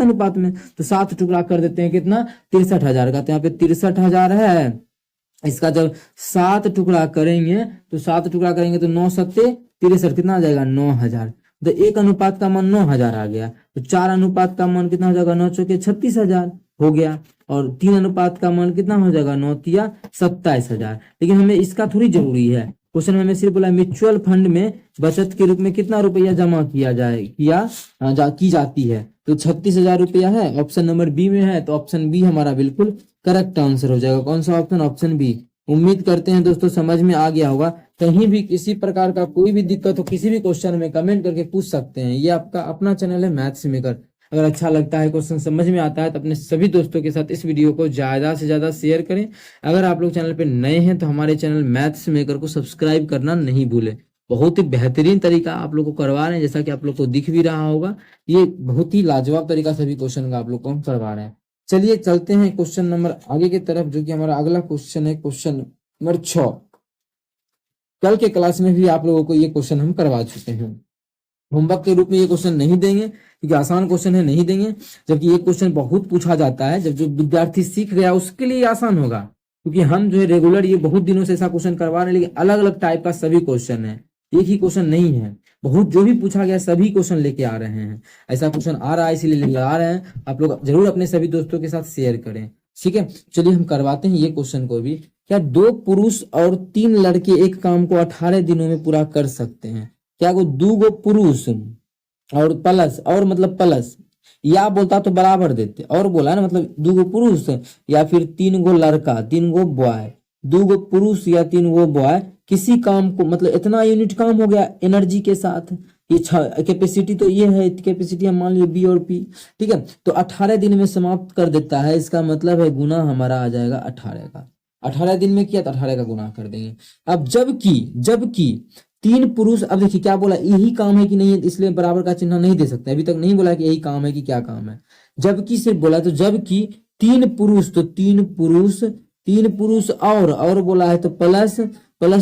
[SPEAKER 1] अनुपात में, तो 7 टुकड़ा कर देते हैं कितना, 63,000 का। तो यहाँ पे 63,000 है, इसका जब 7 टुकड़ा करेंगे तो 7 टुकड़ा करेंगे तो 9 सत्ते 63, कितना आ जाएगा, 9,000। तो 1 अनुपात का मान 9,000 आ गया, तो 4 अनुपात का मान कितना हो जाएगा, 9 चौके 36,000 हो गया, और 3 अनुपात का मान कितना हो जाएगा, 9 तिया 27,000। लेकिन हमें इसका थोड़ी जरूरी है, क्वेश्चन में हमें सिर्फ बोला म्यूचुअल फंड में बचत के रूप में कितना रुपया जमा किया जाए की जाती है, तो 36,000 रुपया है, ऑप्शन नंबर बी में है। तो ऑप्शन बी हमारा बिल्कुल करेक्ट आंसर हो जाएगा। कौन सा ऑप्शन, ऑप्शन बी। उम्मीद करते हैं दोस्तों समझ में आ गया होगा। कहीं भी किसी प्रकार का कोई भी दिक्कत हो किसी भी क्वेश्चन में कमेंट करके पूछ सकते हैं। ये आपका अपना चैनल है मैथ्स मेकर। अगर अच्छा लगता है, क्वेश्चन समझ में आता है तो अपने सभी दोस्तों के साथ इस वीडियो को ज्यादा से ज्यादा शेयर करें। अगर आप लोग चैनल पे नए हैं तो हमारे चैनल मैथ्स मेकर को सब्सक्राइब करना नहीं भूलें। बहुत ही बेहतरीन तरीका आप लोग को करवा रहे हैं, जैसा कि आप लोग को दिख भी रहा होगा। ये बहुत ही लाजवाब तरीका सभी क्वेश्चन का आप लोग को हम करवा रहे हैं। चलिए चलते हैं क्वेश्चन नंबर आगे की तरफ, जो कि हमारा अगला क्वेश्चन है, क्वेश्चन नंबर 6। कल के क्लास में भी आप लोगों को ये क्वेश्चन हम करवा चुके हैं। होमवर्क के रूप में ये क्वेश्चन नहीं देंगे क्योंकि आसान क्वेश्चन है, नहीं देंगे। जबकि ये क्वेश्चन बहुत पूछा जाता है, जब जो विद्यार्थी सीख गया उसके लिए आसान होगा, क्योंकि हम जो है रेगुलर ये बहुत दिनों से ऐसा क्वेश्चन करवा रहे हैं, लेकिन अलग अलग टाइप का सभी क्वेश्चन है, एक ही क्वेश्चन नहीं है। बहुत जो भी पूछा गया सभी क्वेश्चन लेके आ रहे हैं। ऐसा क्वेश्चन आ रहा है इसीलिए लेके आ रहे हैं। आप लोग जरूर अपने सभी दोस्तों के साथ शेयर करें, ठीक है। चलिए हम करवाते हैं ये क्वेश्चन को भी। क्या 2 पुरुष और 3 लड़के एक काम को 18 दिनों में पूरा कर सकते हैं? क्या वो 2 पुरुष और प्लस, और मतलब प्लस, या बोलता तो बराबर देते, और बोला ना मतलब 2 पुरुष या फिर 3 लड़का, 3 बॉय, 2 पुरुष या 3 बॉय किसी काम को, मतलब इतना यूनिट काम हो गया एनर्जी के साथ। ये कैपेसिटी तो ये है, कैपेसिटी हम मान लिए बी और पी, ठीक है। तो 18 दिन में समाप्त कर देता है, इसका मतलब है गुना हमारा आ जाएगा 18 का। 18 दिन में किया तो 18 का गुना कर देंगे। अब जबकि 3 पुरुष, अब देखिए क्या बोला, यही काम है कि नहीं है, इसलिए बराबर का चिन्ह नहीं दे सकते। अभी तक नहीं बोला कि यही काम है कि क्या काम है, जबकि सिर्फ बोला। तो जबकि 3 पुरुष, तो 3 पुरुष और बोला है तो प्लस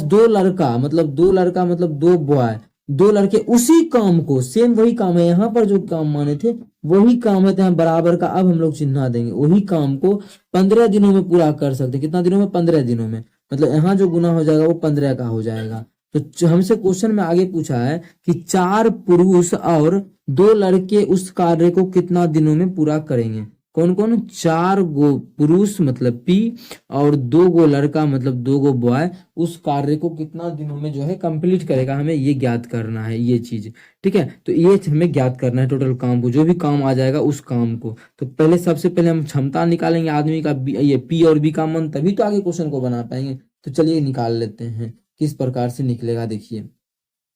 [SPEAKER 1] 2 लड़का, मतलब 2 लड़का मतलब 2 बॉय, 2 लड़के उसी काम को, सेम वही काम है, यहाँ पर जो काम माने थे वही काम है, तो बराबर का अब हम लोग चिन्ह देंगे। वही काम को 15 दिनों में पूरा कर सकते। कितना दिनों में? 15 दिनों में। मतलब यहाँ जो गुना हो जाएगा वो 15 का हो जाएगा। तो हमसे क्वेश्चन में आगे पूछा है कि 4 पुरुष और 2 लड़के उस कार्य को कितना दिनों में पूरा करेंगे। कौन कौन, 4 गो पुरुष मतलब पी और 2 गो लड़का मतलब 2 गो बॉय उस कार्य को कितना दिनों में जो है कंप्लीट करेगा, हमें ये ज्ञात करना है ये चीज। ठीक है, तो ये हमें ज्ञात करना है टोटल काम को, जो भी काम आ जाएगा उस काम को। तो पहले सबसे पहले हम क्षमता निकालेंगे आदमी का, ये पी और बी का मन, तभी तो आगे क्वेश्चन को बना पाएंगे। तो चलिए निकाल लेते हैं किस प्रकार से निकलेगा। देखिए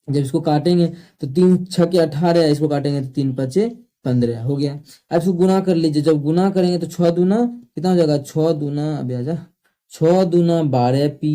[SPEAKER 1] जब इसको काटेंगे तो 3 6 के 18, इसको काटेंगे तो 3 5 15 हो गया। अब इसको गुना कर लीजिए, जब गुना करेंगे तो 6 दूना कितना हो जाएगा, 6 दूना अभी आ जा, 6 दूना 12 पी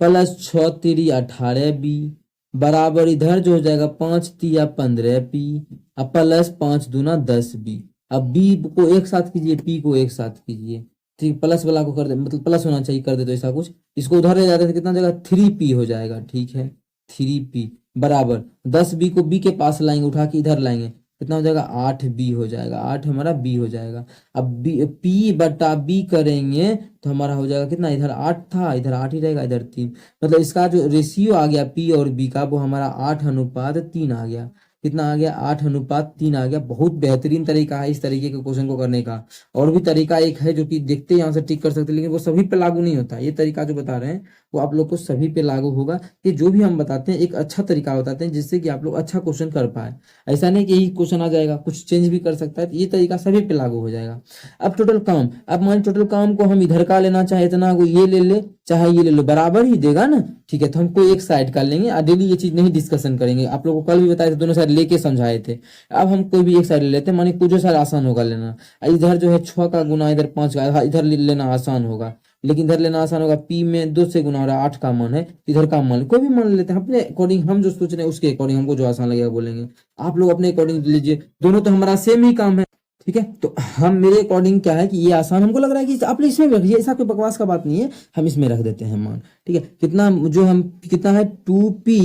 [SPEAKER 1] प्लस 6 3 18 बी बराबर इधर जो हो जाएगा 5 3 15 पी अब प्लस 5 दूना 10 बी। अब बी को एक साथ कीजिए, पी को एक साथ कीजिए, ठीक, प्लस वाला को कर दे, मतलब प्लस होना चाहिए, कर दे तो ऐसा कुछ, इसको उधर ले जाते हैं कितना हो जाएगा 3 पी हो जाएगा। ठीक है, 3 पी बराबर 10 बी को बी के पास लाएंगे, उठा के इधर लाएंगे, कितना हो जाएगा 8 बी हो जाएगा, 8 हमारा बी हो जाएगा। अब बी पी बटा बी करेंगे तो हमारा हो जाएगा कितना, इधर 8 था, इधर 8 ही रहेगा, इधर 3, मतलब इसका जो रेशियो आ गया पी और बी का वो हमारा 8:3 आ गया। कितना आ गया, 8:3 आ गया। बहुत बेहतरीन तरीका है इस तरीके के क्वेश्चन को करने का। और भी तरीका एक है जो कि देखते ही यहाँ से टिक कर सकते हैं, लेकिन वो सभी पे लागू नहीं होता। ये तरीका जो बता रहे हैं वो आप लोग को सभी पे लागू होगा। ये जो भी हम बताते हैं एक अच्छा तरीका बताते हैं जिससे कि आप लोग अच्छा क्वेश्चन कर पाए। ऐसा नहीं कि यही क्वेश्चन आ जाएगा, कुछ चेंज भी कर सकता है, तो ये तरीका सभी पे लागू हो जाएगा। अब टोटल काम, अब मान टोटल काम को हम इधर का लेना चाहे इतना को ये ले ले चाहे ये ले लो, बराबर ही देगा ना। ठीक है, तो हमको एक साइड का लेंगे और डेली ये चीज नहीं डिस्कशन करेंगे। आप लोगों को कल भी बताए थे, दोनों साइड लेके समझाए थे। अब हम कोई भी एक साइड ले लेते हैं, मानिए कुछ जो साइड आसान होगा लेना। इधर जो है 6 का गुना इधर 5 का, इधर लेना आसान होगा, लेकिन इधर लेना आसान होगा। पी में 2 से गुना हो रहा है, 8 का मान है, इधर का मान कोई भी मान लेते हैं अपने अकॉर्डिंग। हम जो सोच रहे हैं उसके अकॉर्डिंग हमको जो आसान लगेगा बोलेंगे, आप लोग अपने अकॉर्डिंग लीजिए। दोनों तो हमारा सेम ही काम है। ठीक है, तो हम मेरे अकॉर्डिंग क्या है कि ये आसान हमको लग रहा है कि आप इसमें रखिए, ऐसा कोई बकवास का बात नहीं है, हम इसमें रख देते हैं मान। ठीक है, कितना जो हम कितना है 2p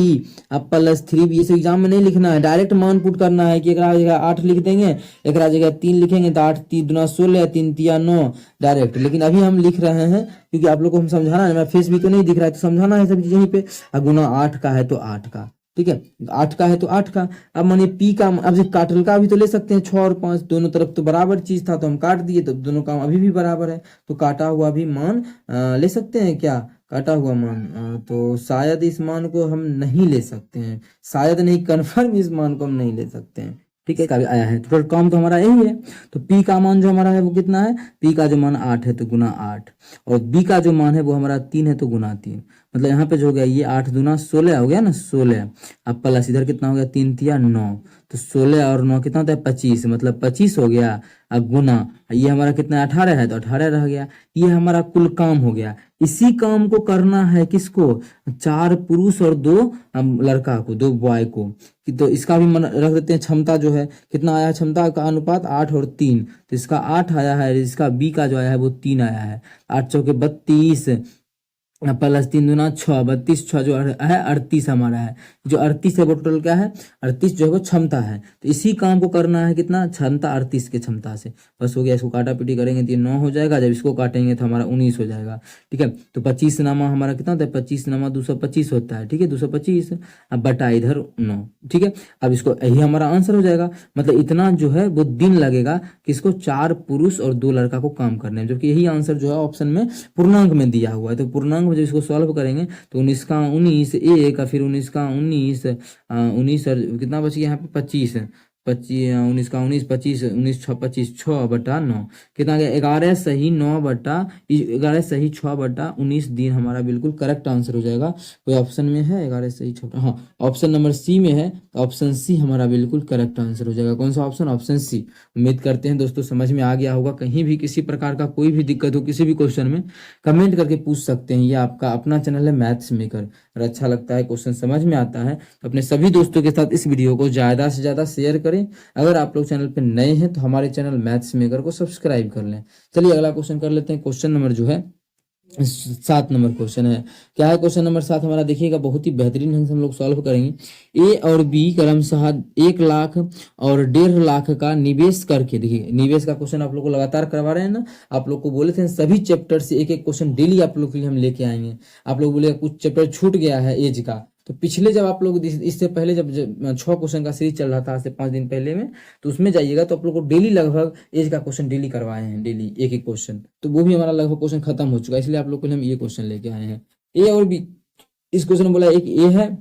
[SPEAKER 1] अब प्लस 3b। इसे एग्जाम में नहीं लिखना है, डायरेक्ट मान पुट करना है कि एक जगह 8 लिख देंगे, एक जगह 3 लिखेंगे तो 8 3 दूना 16 3 तिया 9 डायरेक्ट। लेकिन अभी हम लिख रहे हैं क्योंकि आप लोग को हम समझाना है, मेरा फेस भी तो नहीं दिख रहा है, तो समझाना है सब चीज यहीं पे। गुना 8 का है तो 8 का, ठीक है, 8 का है तो 8 का। अब मानिए पी का, अब काटल का भी तो ले सकते हैं, 6 और 5 दोनों तरफ तो बराबर चीज था तो हम काट दिए, तो दोनों काम अभी भी बराबर है, तो काटा हुआ भी मान ले सकते हैं क्या, काटा हुआ मान। तो शायद इस मान को हम नहीं ले सकते हैं, शायद नहीं, कन्फर्म इस मान को हम नहीं ले सकते हैं। ठीक है, काफी आया है, टोटल काम तो हमारा यही है। तो पी का मान जो हमारा है वो कितना है, पी का जो मान 8 है तो गुना 8, और बी का जो मान है वो हमारा 3 है तो गुना 3। मतलब यहाँ पे जो हो गया ये 8 दूना 16 हो गया ना, 16 अब प्लस इधर कितना हो गया 3 तिया 9, तो 16 और 9 कितना होता है 25, मतलब 25 हो गया। अब गुना ये हमारा कितना 18 है तो 18 रह गया। ये हमारा कुल काम हो गया। इसी काम को करना है किसको, 4 पुरुष और 2 लड़का को, 2 बॉय को। तो इसका भी मन रख देते हैं। क्षमता जो है कितना आया, क्षमता का अनुपात 8 और 3, तो इसका 8 आया है, इसका बी का जो आया है वो 3 आया है। 8 चौके 32 प्लस 3 दूना 6, 32 6 जो है 38 हमारा है। जो 38 है वो टोटल क्या है, 38 जो है वो क्षमता है। तो इसी काम को करना है कितना, क्षमता 38 के क्षमता से, बस हो गया। इसको काटा पीटी करेंगे तो ये 9 हो जाएगा, जब इसको काटेंगे तो हमारा 19 हो जाएगा। ठीक है, तो 25 नामा हमारा कितना होता है, 25 नामा 225 होता है। ठीक है, 225 अब बटा इधर 9। ठीक है, अब इसको यही हमारा आंसर हो जाएगा। मतलब इतना जो है वो दिन लगेगा किसको, 4 पुरुष और 2 लड़का को काम करने में, जबकि यही आंसर जो है ऑप्शन में पूर्णांक में दिया हुआ है। तो पूर्णांक में जब इसको सॉल्व करेंगे तो 19 का 19 एक, फिर 19 का 19 19 और कितना बच गया यहाँ पे 25 19 का 19 25 19 6 25 6 बटा 9 कितना गया 11 सही 9 बटा 11 सही 6 बटा 19 दिन हमारा बिल्कुल करेक्ट आंसर हो जाएगा। कोई ऑप्शन में है 11 सही 6, हाँ ऑप्शन नंबर सी में है, तो ऑप्शन सी हमारा बिल्कुल करेक्ट आंसर हो जाएगा। कौन सा ऑप्शन, ऑप्शन सी। उम्मीद करते हैं दोस्तों समझ में आ गया होगा। कहीं भी किसी प्रकार का कोई भी दिक्कत हो किसी भी क्वेश्चन में कमेंट करके पूछ सकते हैं। ये आपका अपना चैनल है मैथ्स मेकर। अगर अच्छा लगता है, क्वेश्चन समझ में आता है तो अपने सभी दोस्तों के साथ इस वीडियो को ज़्यादा से ज़्यादा शेयर करें। अगर आप लोग चैनल पे नए हैं तो हमारे चैनल मैथ्स मेकर को सब्सक्राइब कर लें। चलिए अगला क्वेश्चन कर लेते हैं। क्वेश्चन नंबर जो है 7 नंबर क्वेश्चन है। क्या है क्वेश्चन नंबर 7 हमारा, देखिएगा बहुत ही बेहतरीन ढंग से हम लोग सॉल्व करेंगे। ए और बी क्रमशः 1 लाख और 1.5 लाख का निवेश करके, देखिए निवेश का क्वेश्चन आप लोग को लगातार करवा रहे हैं ना। आप लोग को बोले थे सभी चैप्टर से एक एक क्वेश्चन डेली आप लोग के लिए हम लेके आएंगे। आप लोग बोले कुछ चैप्टर छूट गया है एज का, तो पिछले जब आप लोग इससे पहले जब 6 क्वेश्चन का सीरीज चल रहा था आज से 5 दिन पहले में, तो उसमें जाइएगा तो आप लोग को डेली लगभग एज का क्वेश्चन डेली करवाए हैं, डेली एक एक क्वेश्चन। तो वो भी हमारा लगभग क्वेश्चन खत्म हो चुका है, इसलिए आप लोग के लिए हम ये क्वेश्चन लेके आए हैं। ए और बी, इस क्वेश्चन में बोला एक ए है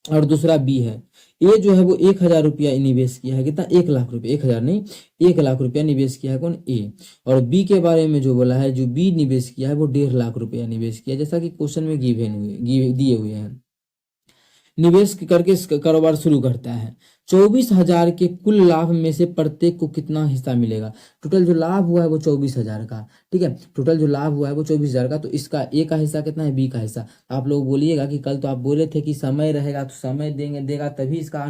[SPEAKER 1] और दूसरा बी है। ए जो है वो 1,000 रुपया निवेश किया है, कितना, 1,00,000 रुपया, 1,000 नहीं 1,00,000 रुपया निवेश किया है कौन, ए। और बी के बारे में जो बोला है, जो बी निवेश किया है वो 1,50,000 रुपया निवेश किया, जैसा कि क्वेश्चन में दिए हुए हैं। निवेश करके कारोबार शुरू करता है। 24,000 के कुल लाभ में से प्रत्येक को कितना हिस्सा मिलेगा। टोटल जो लाभ हुआ है वो 24,000 का, ठीक है, टोटल जो लाभ हुआ है वो 24,000 का। तो इसका ए का हिस्सा कितना है, बी का हिस्सा। आप लोग बोलिएगा कि कल तो आप बोले थे कि समय रहेगा तो समय देगा तभी इसका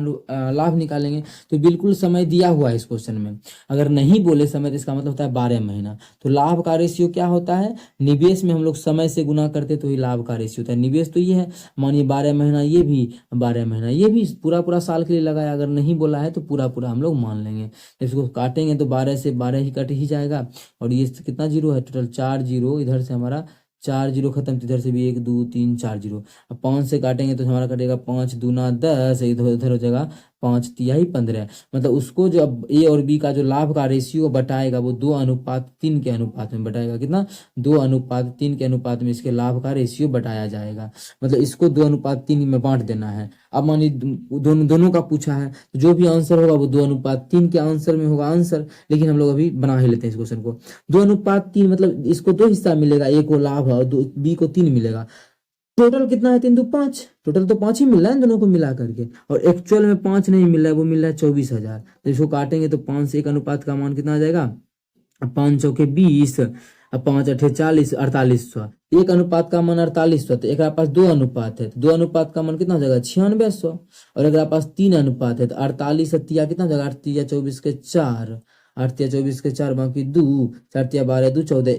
[SPEAKER 1] लाभ निकालेंगे, तो बिल्कुल समय दिया हुआ है इस क्वेश्चन में। अगर नहीं बोले समय तो इसका मतलब होता है 12 महीना। तो लाभ का रेशियो क्या होता है, निवेश में हम लोग समय से गुना करते तो ही लाभ का रेशियो होता है। निवेश तो ये है, मानिए 12 महीना, ये भी 12 महीना, ये भी पूरा पूरा साल के लिए लगाया। अगर नहीं बोला है तो पूरा पूरा हम लोग मान लेंगे। इसको काटेंगे तो 12 से 12 ही कट ही जाएगा। और ये कितना जीरो है, टोटल 4 जीरो, इधर से हमारा 4 जीरो खत्म, इधर से भी 1 2 3 4 जीरो। अब 5 से काटेंगे तो हमारा कटेगा 5 दूना 10, इधर उधर हो जाएगा 5 तिहाई 15। मतलब उसको जो अब ए और बी का जो लाभ का रेशियो बटाएगा वो 2:3 के अनुपात में बटाएगा। कितना, 2:3 के अनुपात में इसके लाभ का रेशियो बटाया जाएगा। मतलब इसको 2:3 में बांट देना है। अब मानिए दोनों का पूछा है, तो जो भी आंसर होगा वो 2:3 के आंसर में होगा आंसर। लेकिन हम लोग अभी बना ही लेते हैं इस क्वेश्चन को। 2:3 मतलब इसको 2 हिस्सा मिलेगा, ए को लाभ और बी को 3 मिलेगा। टोटल कितना है, 3 2 5, टोटल तो 5 ही मिल रहा है दोनों को मिला करके। और एक्चुअल में 5 नहीं मिल रहा है, वो मिल रहा है 24,000। तो इसको काटेंगे तो 5 से 1 अनुपात का मान कितना आ जाएगा, 5 चौके 20, अब 5 अठे 40, 4800। 1 अनुपात का मान 4800, तो एक पास 2 अनुपात है, तो 2 अनुपात का मान कितना हो जाएगा, 9600। और अगर आप पास 3 अनुपात है तो 48 तिया कितना हो जाएगा, 8 तिया 24 के 4, 8 तिया 24 के 4 बाकी 2, 4 तिया 12 2 14,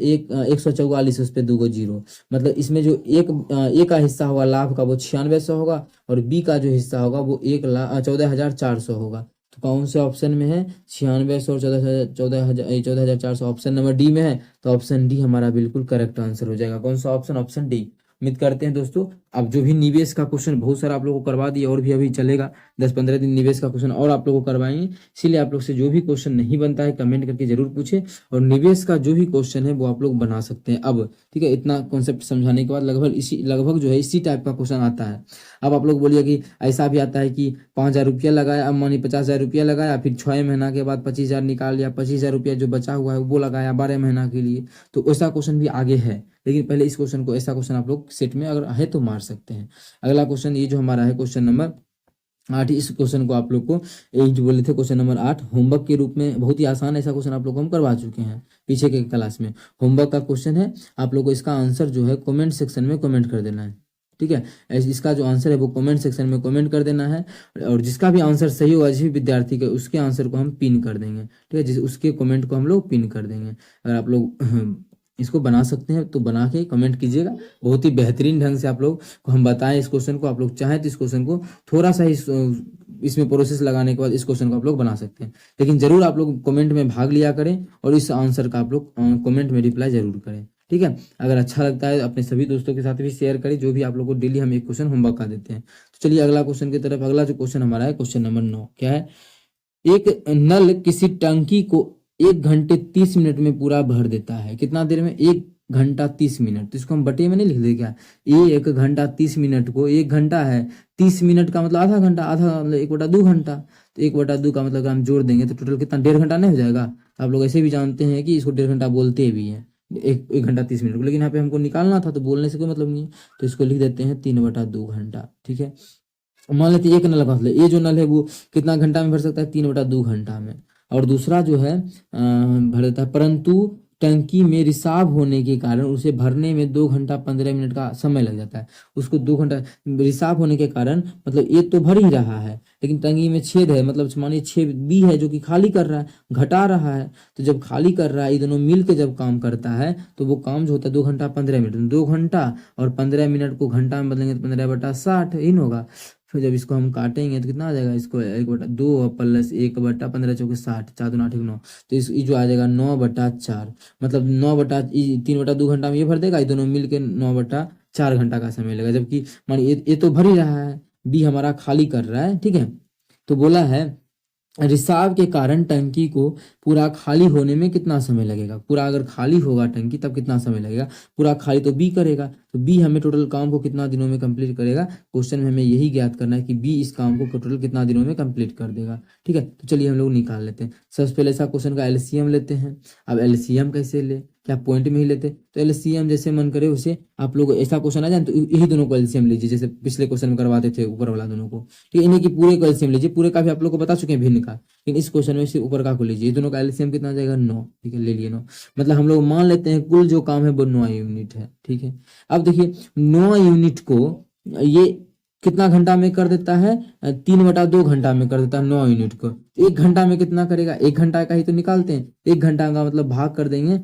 [SPEAKER 1] 144, उस पे 2 को जीरो। मतलब इसमें जो ए का हिस्सा होगा लाभ का वो 9600 होगा, और बी का जो हिस्सा होगा वो 14,400 होगा। तो कौन से ऑप्शन में है, 9600 और 14,400 ऑप्शन नंबर डी में है। तो ऑप्शन डी हमारा बिल्कुल करेक्ट आंसर हो जाएगा। कौन सा ऑप्शन, ऑप्शन डी। उम्मीद करते हैं दोस्तों अब जो भी निवेश का क्वेश्चन बहुत सारा आप लोगों को करवा दिया, और भी अभी चलेगा 10-15 दिन निवेश का क्वेश्चन और आप लोगों को करवाएंगे। इसीलिए आप लोग से जो भी क्वेश्चन नहीं बनता है कमेंट करके जरूर पूछे, और निवेश का जो भी क्वेश्चन है वो आप लोग बना सकते हैं अब, ठीक है। इतना कॉन्सेप्ट समझाने के बाद लगभग जो है इसी टाइप का क्वेश्चन आता है। अब आप लोग बोलिए कि ऐसा भी आता है कि 5,000 रुपया लगाया, अब मानी 50,000 रुपया लगाया, फिर 6 महीना के बाद 25,000 निकाल लिया, 25,000 रुपया जो बचा हुआ है वो लगाया 12 महीना के लिए। तो ऐसा क्वेश्चन भी आगे है, लेकिन पहले इस क्वेश्चन को, ऐसा क्वेश्चन आप लोग सेट में अगर है तो मार सकते हैं। अगला क्वेश्चन ये जो हमारा है क्वेश्चन नंबर 8, इस क्वेश्चन को आप लोग को एक जो बोले थे क्वेश्चन नंबर 8 होमवर्क के रूप में, बहुत ही आसान ऐसा क्वेश्चन आप लोग को हम करवा चुके हैं पीछे के क्लास में। होमवर्क का क्वेश्चन है, आप लोग को इसका आंसर जो है कमेंट सेक्शन में कमेंट कर देना है, ठीक है। इसका जो आंसर है वो कमेंट सेक्शन में कमेंट कर देना है, और जिसका भी आंसर सही होगा जिस भी विद्यार्थी के, उसके आंसर को हम पिन कर देंगे, ठीक है। जिस उसके कमेंट को हम लोग पिन कर देंगे। अगर आप लोग इसको बना सकते हैं तो बना के कमेंट कीजिएगा। बहुत ही बेहतरीन ढंग से आप लोग को हम बताएं इस क्वेश्चन को। आप लोग चाहें तो इस क्वेश्चन को थोड़ा सा इसमें प्रोसेस लगाने के बाद इस क्वेश्चन को आप लोग बना सकते हैं, लेकिन जरूर आप लोग कमेंट में भाग लिया करें और इस आंसर का आप लोग कमेंट में रिप्लाई जरूर करें, ठीक है। अगर अच्छा लगता है अपने सभी दोस्तों के साथ भी शेयर करें, जो भी आप लोग को डेली हम एक क्वेश्चन होमवर्क का देते हैं। तो चलिए अगला क्वेश्चन की तरफ। अगला जो क्वेश्चन हमारा है क्वेश्चन नंबर 9, क्या है, एक नल किसी टंकी को 1 घंटे 30 मिनट में पूरा भर देता है। कितना देर में, 1 घंटा 30 मिनट। तो इसको हम बटे में नहीं लिख दे क्या, 1 घंटा 30 मिनट को, 1 घंटा है 30 मिनट का मतलब आधा घंटा, आधा मतलब 1/2 घंटा। तो 1/2 का मतलब अगर हम जोड़ देंगे तो टोटल कितना, 1.5 घंटा नहीं हो जाएगा। तो आप लोग ऐसे भी जानते हैं कि इसको 1.5 घंटा बोलते भी हैं, 1 घंटा 30 मिनट को, लेकिन यहाँ पे हमको निकालना था तो बोलने से कोई मतलब नहीं है। तो इसको लिख देते हैं 3/2 घंटा, ठीक है। मान लेते हैं एक नल का मतलब, ये जो नल है वो कितना घंटा में भर सकता है, 3/2 घंटा में। और दूसरा जो है भर देता है, परंतु टंकी में रिसाव होने के कारण उसे भरने में 2 घंटा 15 मिनट का समय लग जाता है। उसको 2 घंटा रिसाव होने के कारण, मतलब ये तो भर ही रहा है लेकिन टंकी में छेद है, मतलब मानिए 6 बी है जो कि खाली कर रहा है, घटा रहा है। तो जब खाली कर रहा है, ये दोनों मिल के जब काम करता है तो वो काम जो होता है 2 घंटा 15 मिनट, 2 घंटा और 15 मिनट को घंटा में बदलेंगे तो 15/60 इन होगा। फिर जब इसको हम काटेंगे तो कितना आ जाएगा, इसको 1/2 प्लस 1/15 चौके 60, 4 दूना 8 9, तो इस जो आ जाएगा 9/4, मतलब 3/2 घंटा में ये भर देगा, ये दोनों मिल के 9/4 घंटा का समय लगेगा। जबकि मानिए ये तो भर ही रहा है, बी हमारा खाली कर रहा है, ठीक है। तो बोला है रिसाव के कारण टंकी को पूरा खाली होने में कितना समय लगेगा। पूरा अगर खाली होगा टंकी तब कितना समय लगेगा। पूरा खाली तो बी करेगा, तो बी हमें टोटल काम को कितना दिनों में कंप्लीट करेगा। क्वेश्चन में हमें यही ज्ञात करना है कि बी इस काम को टोटल कितना दिनों में कंप्लीट कर देगा, ठीक है। तो चलिए हम लोग निकाल लेते हैं। सबसे पहले ऐसा क्वेश्चन का एलसीएम लेते हैं। अब एलसीएम कैसे ले, क्या पॉइंट में ही लेते। तो एलसीएम जैसे मन करे उसे आप लोग, ऐसा क्वेश्चन आ जाए तो यही दोनों को एलसीएम लीजिए, जैसे पिछले क्वेश्चन में करवाते थे ऊपर वाला दोनों को, ठीक है। इन्हीं की पूरे को एलसीएम लीजिए। पूरे का भी आप लोग को बता चुके हैं भिन्न का, लेकिन इस क्वेश्चन में सिर्फ ऊपर का को लीजिए। दोनों का एलसीएम कितना आ जाएगा 9, ठीक है। ले लिए 9, मतलब हम लोग मान लेते हैं कुल जो काम है वो 9 यूनिट है, ठीक है। अब देखिए 9 यूनिट को ये कितना घंटा में कर देता है, 3/2 घंटा में कर देता है 9 यूनिट को। 1 घंटा में कितना करेगा, 1 घंटा का ही तो निकालते हैं। 1 घंटा का मतलब भाग कर देंगे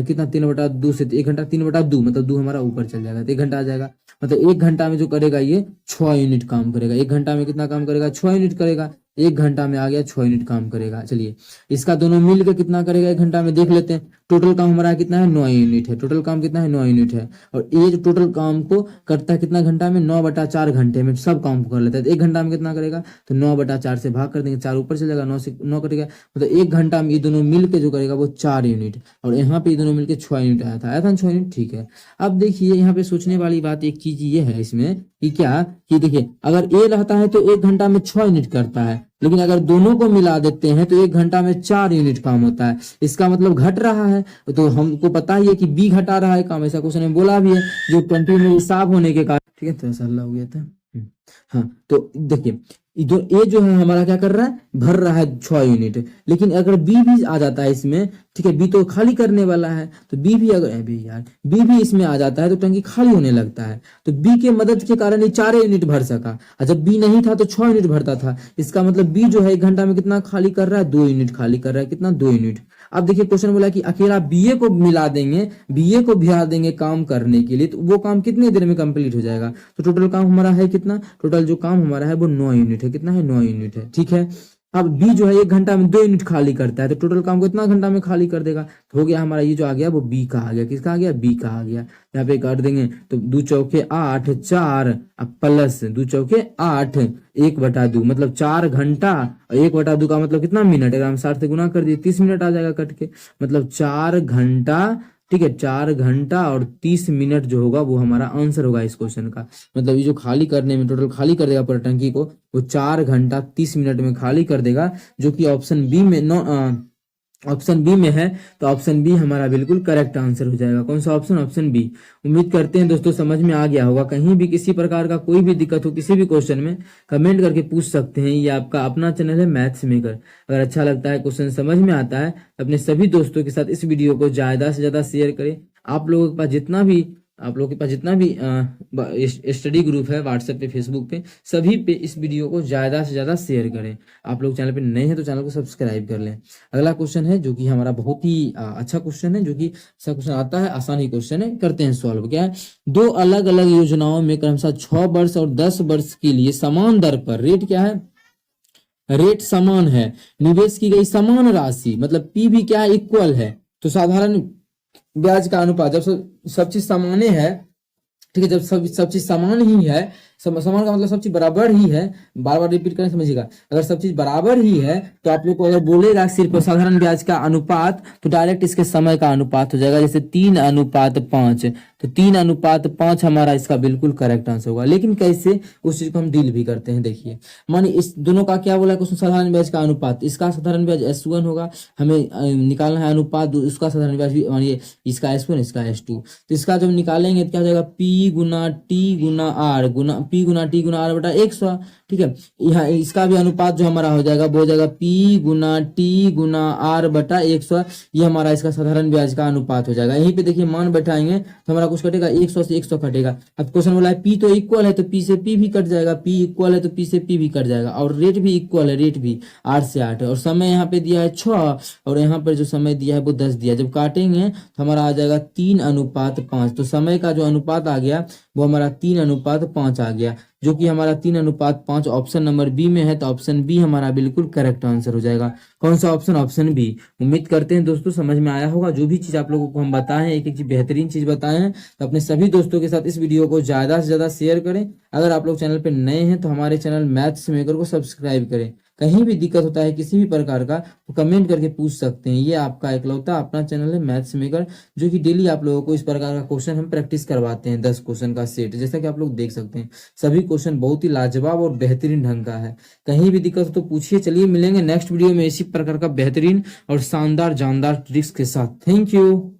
[SPEAKER 1] कितना 3/2 से, 1 घंटा 3/2 मतलब 2 हमारा ऊपर चल जाएगा, तो 1 घंटा आ जाएगा। मतलब 1 घंटा में जो करेगा ये 6 यूनिट काम करेगा। 1 घंटा में कितना काम करेगा, 6 यूनिट करेगा। 1 घंटा में आ गया 6 यूनिट काम करेगा। चलिए इसका दोनों मिलकर कितना करेगा 1 घंटा में देख लेते हैं। टोटल काम हमारा कितना है 9 यूनिट है। टोटल काम कितना है 9 यूनिट है। और ये जो टोटल काम को करता है कितना घंटा में, 9/4 घंटे में सब काम को कर लेता है। तो 1 घंटा में कितना करेगा, तो 9/4 से भाग कर देंगे, 4 ऊपर चल जाएगा, 9 से 9 कटेगा। मतलब 1 घंटा में ये दोनों मिलकर जो करेगा वो 4 यूनिट, और यहाँ पे ये दोनों मिलकर 6 यूनिट आया था ना 6 यूनिट, ठीक है। अब देखिए यहाँ पे सोचने वाली बात एक चीज ये है इसमें कि क्या कि देखिए अगर ए रहता है तो 1 घंटा में 6 यूनिट करता है, लेकिन अगर दोनों को मिला देते हैं तो 1 घंटा में 4 यूनिट काम होता है। इसका मतलब घट रहा है, तो हमको पता ही है कि बी घटा रहा है काम, ऐसा क्वेश्चन में बोला भी है, जो 20 में हिसाब होने के कारण, ठीक है। तो ऐसा हल्ला हो गया था। हाँ तो देखिए ए जो है हमारा क्या कर रहा है, भर रहा है 6 यूनिट, लेकिन अगर बी भी आ जाता है इसमें, ठीक है, बी तो खाली करने वाला है, तो बी भी अगर बी भी इसमें आ जाता है तो टंकी खाली होने लगता है। तो बी के मदद के कारण ये 4 यूनिट भर सका, और जब बी नहीं था तो 6 यूनिट भरता था। इसका मतलब बी जो है 1 घंटा में कितना खाली कर रहा है, 2 यूनिट खाली कर रहा है। कितना, 2 यूनिट। अब देखिए क्वेश्चन बोला कि अकेला बीए को मिला देंगे, बीए को भिड़ा देंगे काम करने के लिए, तो वो काम कितनी देर में कंप्लीट हो जाएगा। तो टोटल काम हमारा है कितना, टोटल जो काम हमारा है वो 9 यूनिट है। कितना है, 9 यूनिट है, ठीक है। अब बी जो है 1 घंटा में 2 यूनिट खाली करता है, तो टोटल काम को इतना घंटा में खाली कर देगा। तो हो गया हमारा ये जो आ गया वो बी का आ गया। किसका आ गया, बी का आ गया। यहाँ पे कर देंगे तो 2 चौके 8, 4 प्लस 2 चौके 8, 1/2 मतलब 4 घंटा, और 1/2 का मतलब कितना मिनट, अगर हम 60 से गुना कर दिए 30 मिनट आ जाएगा कट के, मतलब 4 घंटा, ठीक है। 4 घंटा और 30 मिनट जो होगा वो हमारा आंसर होगा इस क्वेश्चन का। मतलब ये जो खाली करने में टोटल खाली कर देगा पूरा टंकी को, वो 4 घंटा 30 मिनट में खाली कर देगा, जो कि ऑप्शन बी में ऑप्शन बी में है। तो ऑप्शन बी हमारा बिल्कुल करेक्ट आंसर हो जाएगा। कौन सा ऑप्शन, ऑप्शन बी। उम्मीद करते हैं दोस्तों समझ में आ गया होगा। कहीं भी किसी प्रकार का कोई भी दिक्कत हो किसी भी क्वेश्चन में, कमेंट करके पूछ सकते हैं। ये आपका अपना चैनल है मैथ्स मेकर। अगर अच्छा लगता है, क्वेश्चन समझ में आता है, अपने सभी दोस्तों के साथ इस वीडियो को ज्यादा से ज्यादा शेयर करें। आप लोगों के पास जितना भी स्टडी ग्रुप है व्हाट्सएप पे, फेसबुक पे, सभी पे इस वीडियो को ज्यादा से ज्यादा शेयर करें। आप लोग चैनल पे नए हैं तो चैनल को सब्सक्राइब कर लें। अगला क्वेश्चन है जो कि हमारा बहुत ही अच्छा क्वेश्चन है, जो कि ऐसा क्वेश्चन आता है, आसान ही क्वेश्चन है, करते हैं सॉल्व। क्या है, 2 अलग अलग योजनाओं में क्रमशः 6 वर्ष और 10 वर्ष के लिए समान दर पर रेट क्या है, रेट समान है, निवेश की गई समान राशि, मतलब पी भी क्या है, इक्वल है। तो साधारण ब्याज का अनुपात, जब सब चीज सामान्य है, ठीक है, जब सब चीज समान ही है, समान का मतलब सब चीज बराबर ही है, बार बार रिपीट करें समझिएगा। अगर सब चीज बराबर ही है तो आप लोग को अगर बोलेगा सिर्फ साधारण ब्याज का अनुपात, तो डायरेक्ट इसके समय का अनुपात हो जाएगा, जैसे 3:5। तो 3:5 हमारा इसका बिल्कुल करेक्ट आंसर होगा। लेकिन कैसे, उस चीज को हम डील भी करते हैं। देखिए मानिए इस दोनों का क्या बोला क्वेश्चन, साधारण ब्याज का अनुपात। इसका साधारण ब्याज S1 होगा, हमें निकालना है अनुपात उसका साधारण ब्याज भी, मानिए इसका S1 इसका S2। तो इसका जब निकालेंगे तो क्या हो जाएगा, P गुना T गुना R गुना P गुना T गुना R बटा 100, ठीक है। यहाँ इसका भी अनुपात जो हमारा हो जाएगा वो हो जाएगा P गुना T गुना R बटा 100। ये हमारा इसका साधारण ब्याज का अनुपात हो जाएगा। यहीं पे देखिए मान बैठाएंगे तो हमारा कुछ कटेगा, 100 से 100 कटेगा। अब क्वेश्चन बोला है P तो इक्वल है तो P से P भी कट जाएगा, P इक्वल है तो P से P भी कट जाएगा, और रेट भी इक्वल है, रेट भी 8 से 8 है, और समय यहाँ पे दिया है 6, और यहाँ पर जो समय दिया है वो 10 दिया। जब काटेंगे तो हमारा आ जाएगा 3:5। तो समय का जो अनुपात आ गया वो हमारा 3:5 आ गया, जो कि हमारा 3:5 ऑप्शन नंबर बी में है। तो ऑप्शन बी हमारा बिल्कुल करेक्ट आंसर हो जाएगा। कौन सा ऑप्शन? Option B. उम्मीद करते हैं दोस्तों समझ में आया होगा। जो भी चीज आप लोगों को हम बताए हैं, एक एक बेहतरीन चीज बताए हैं, तो अपने सभी दोस्तों के साथ इस वीडियो को ज्यादा से ज्यादा शेयर करें। अगर आप लोग चैनल पे नए हैं तो हमारे चैनल मैथ्स मेकर को सब्सक्राइब करें। कहीं भी दिक्कत होता है किसी भी प्रकार का तो कमेंट करके पूछ सकते हैं। ये आपका इकलौता अपना चैनल है मैथ्स मेकर, जो कि डेली आप लोगों को इस प्रकार का क्वेश्चन हम प्रैक्टिस करवाते हैं। 10 क्वेश्चन का सेट, जैसा कि आप लोग देख सकते हैं सभी क्वेश्चन बहुत ही लाजवाब और बेहतरीन ढंग का है। कहीं भी दिक्कत हो तो पूछिए। चलिए मिलेंगे नेक्स्ट वीडियो में इसी प्रकार का बेहतरीन और शानदार जानदार ट्रिक्स के साथ। Thank you.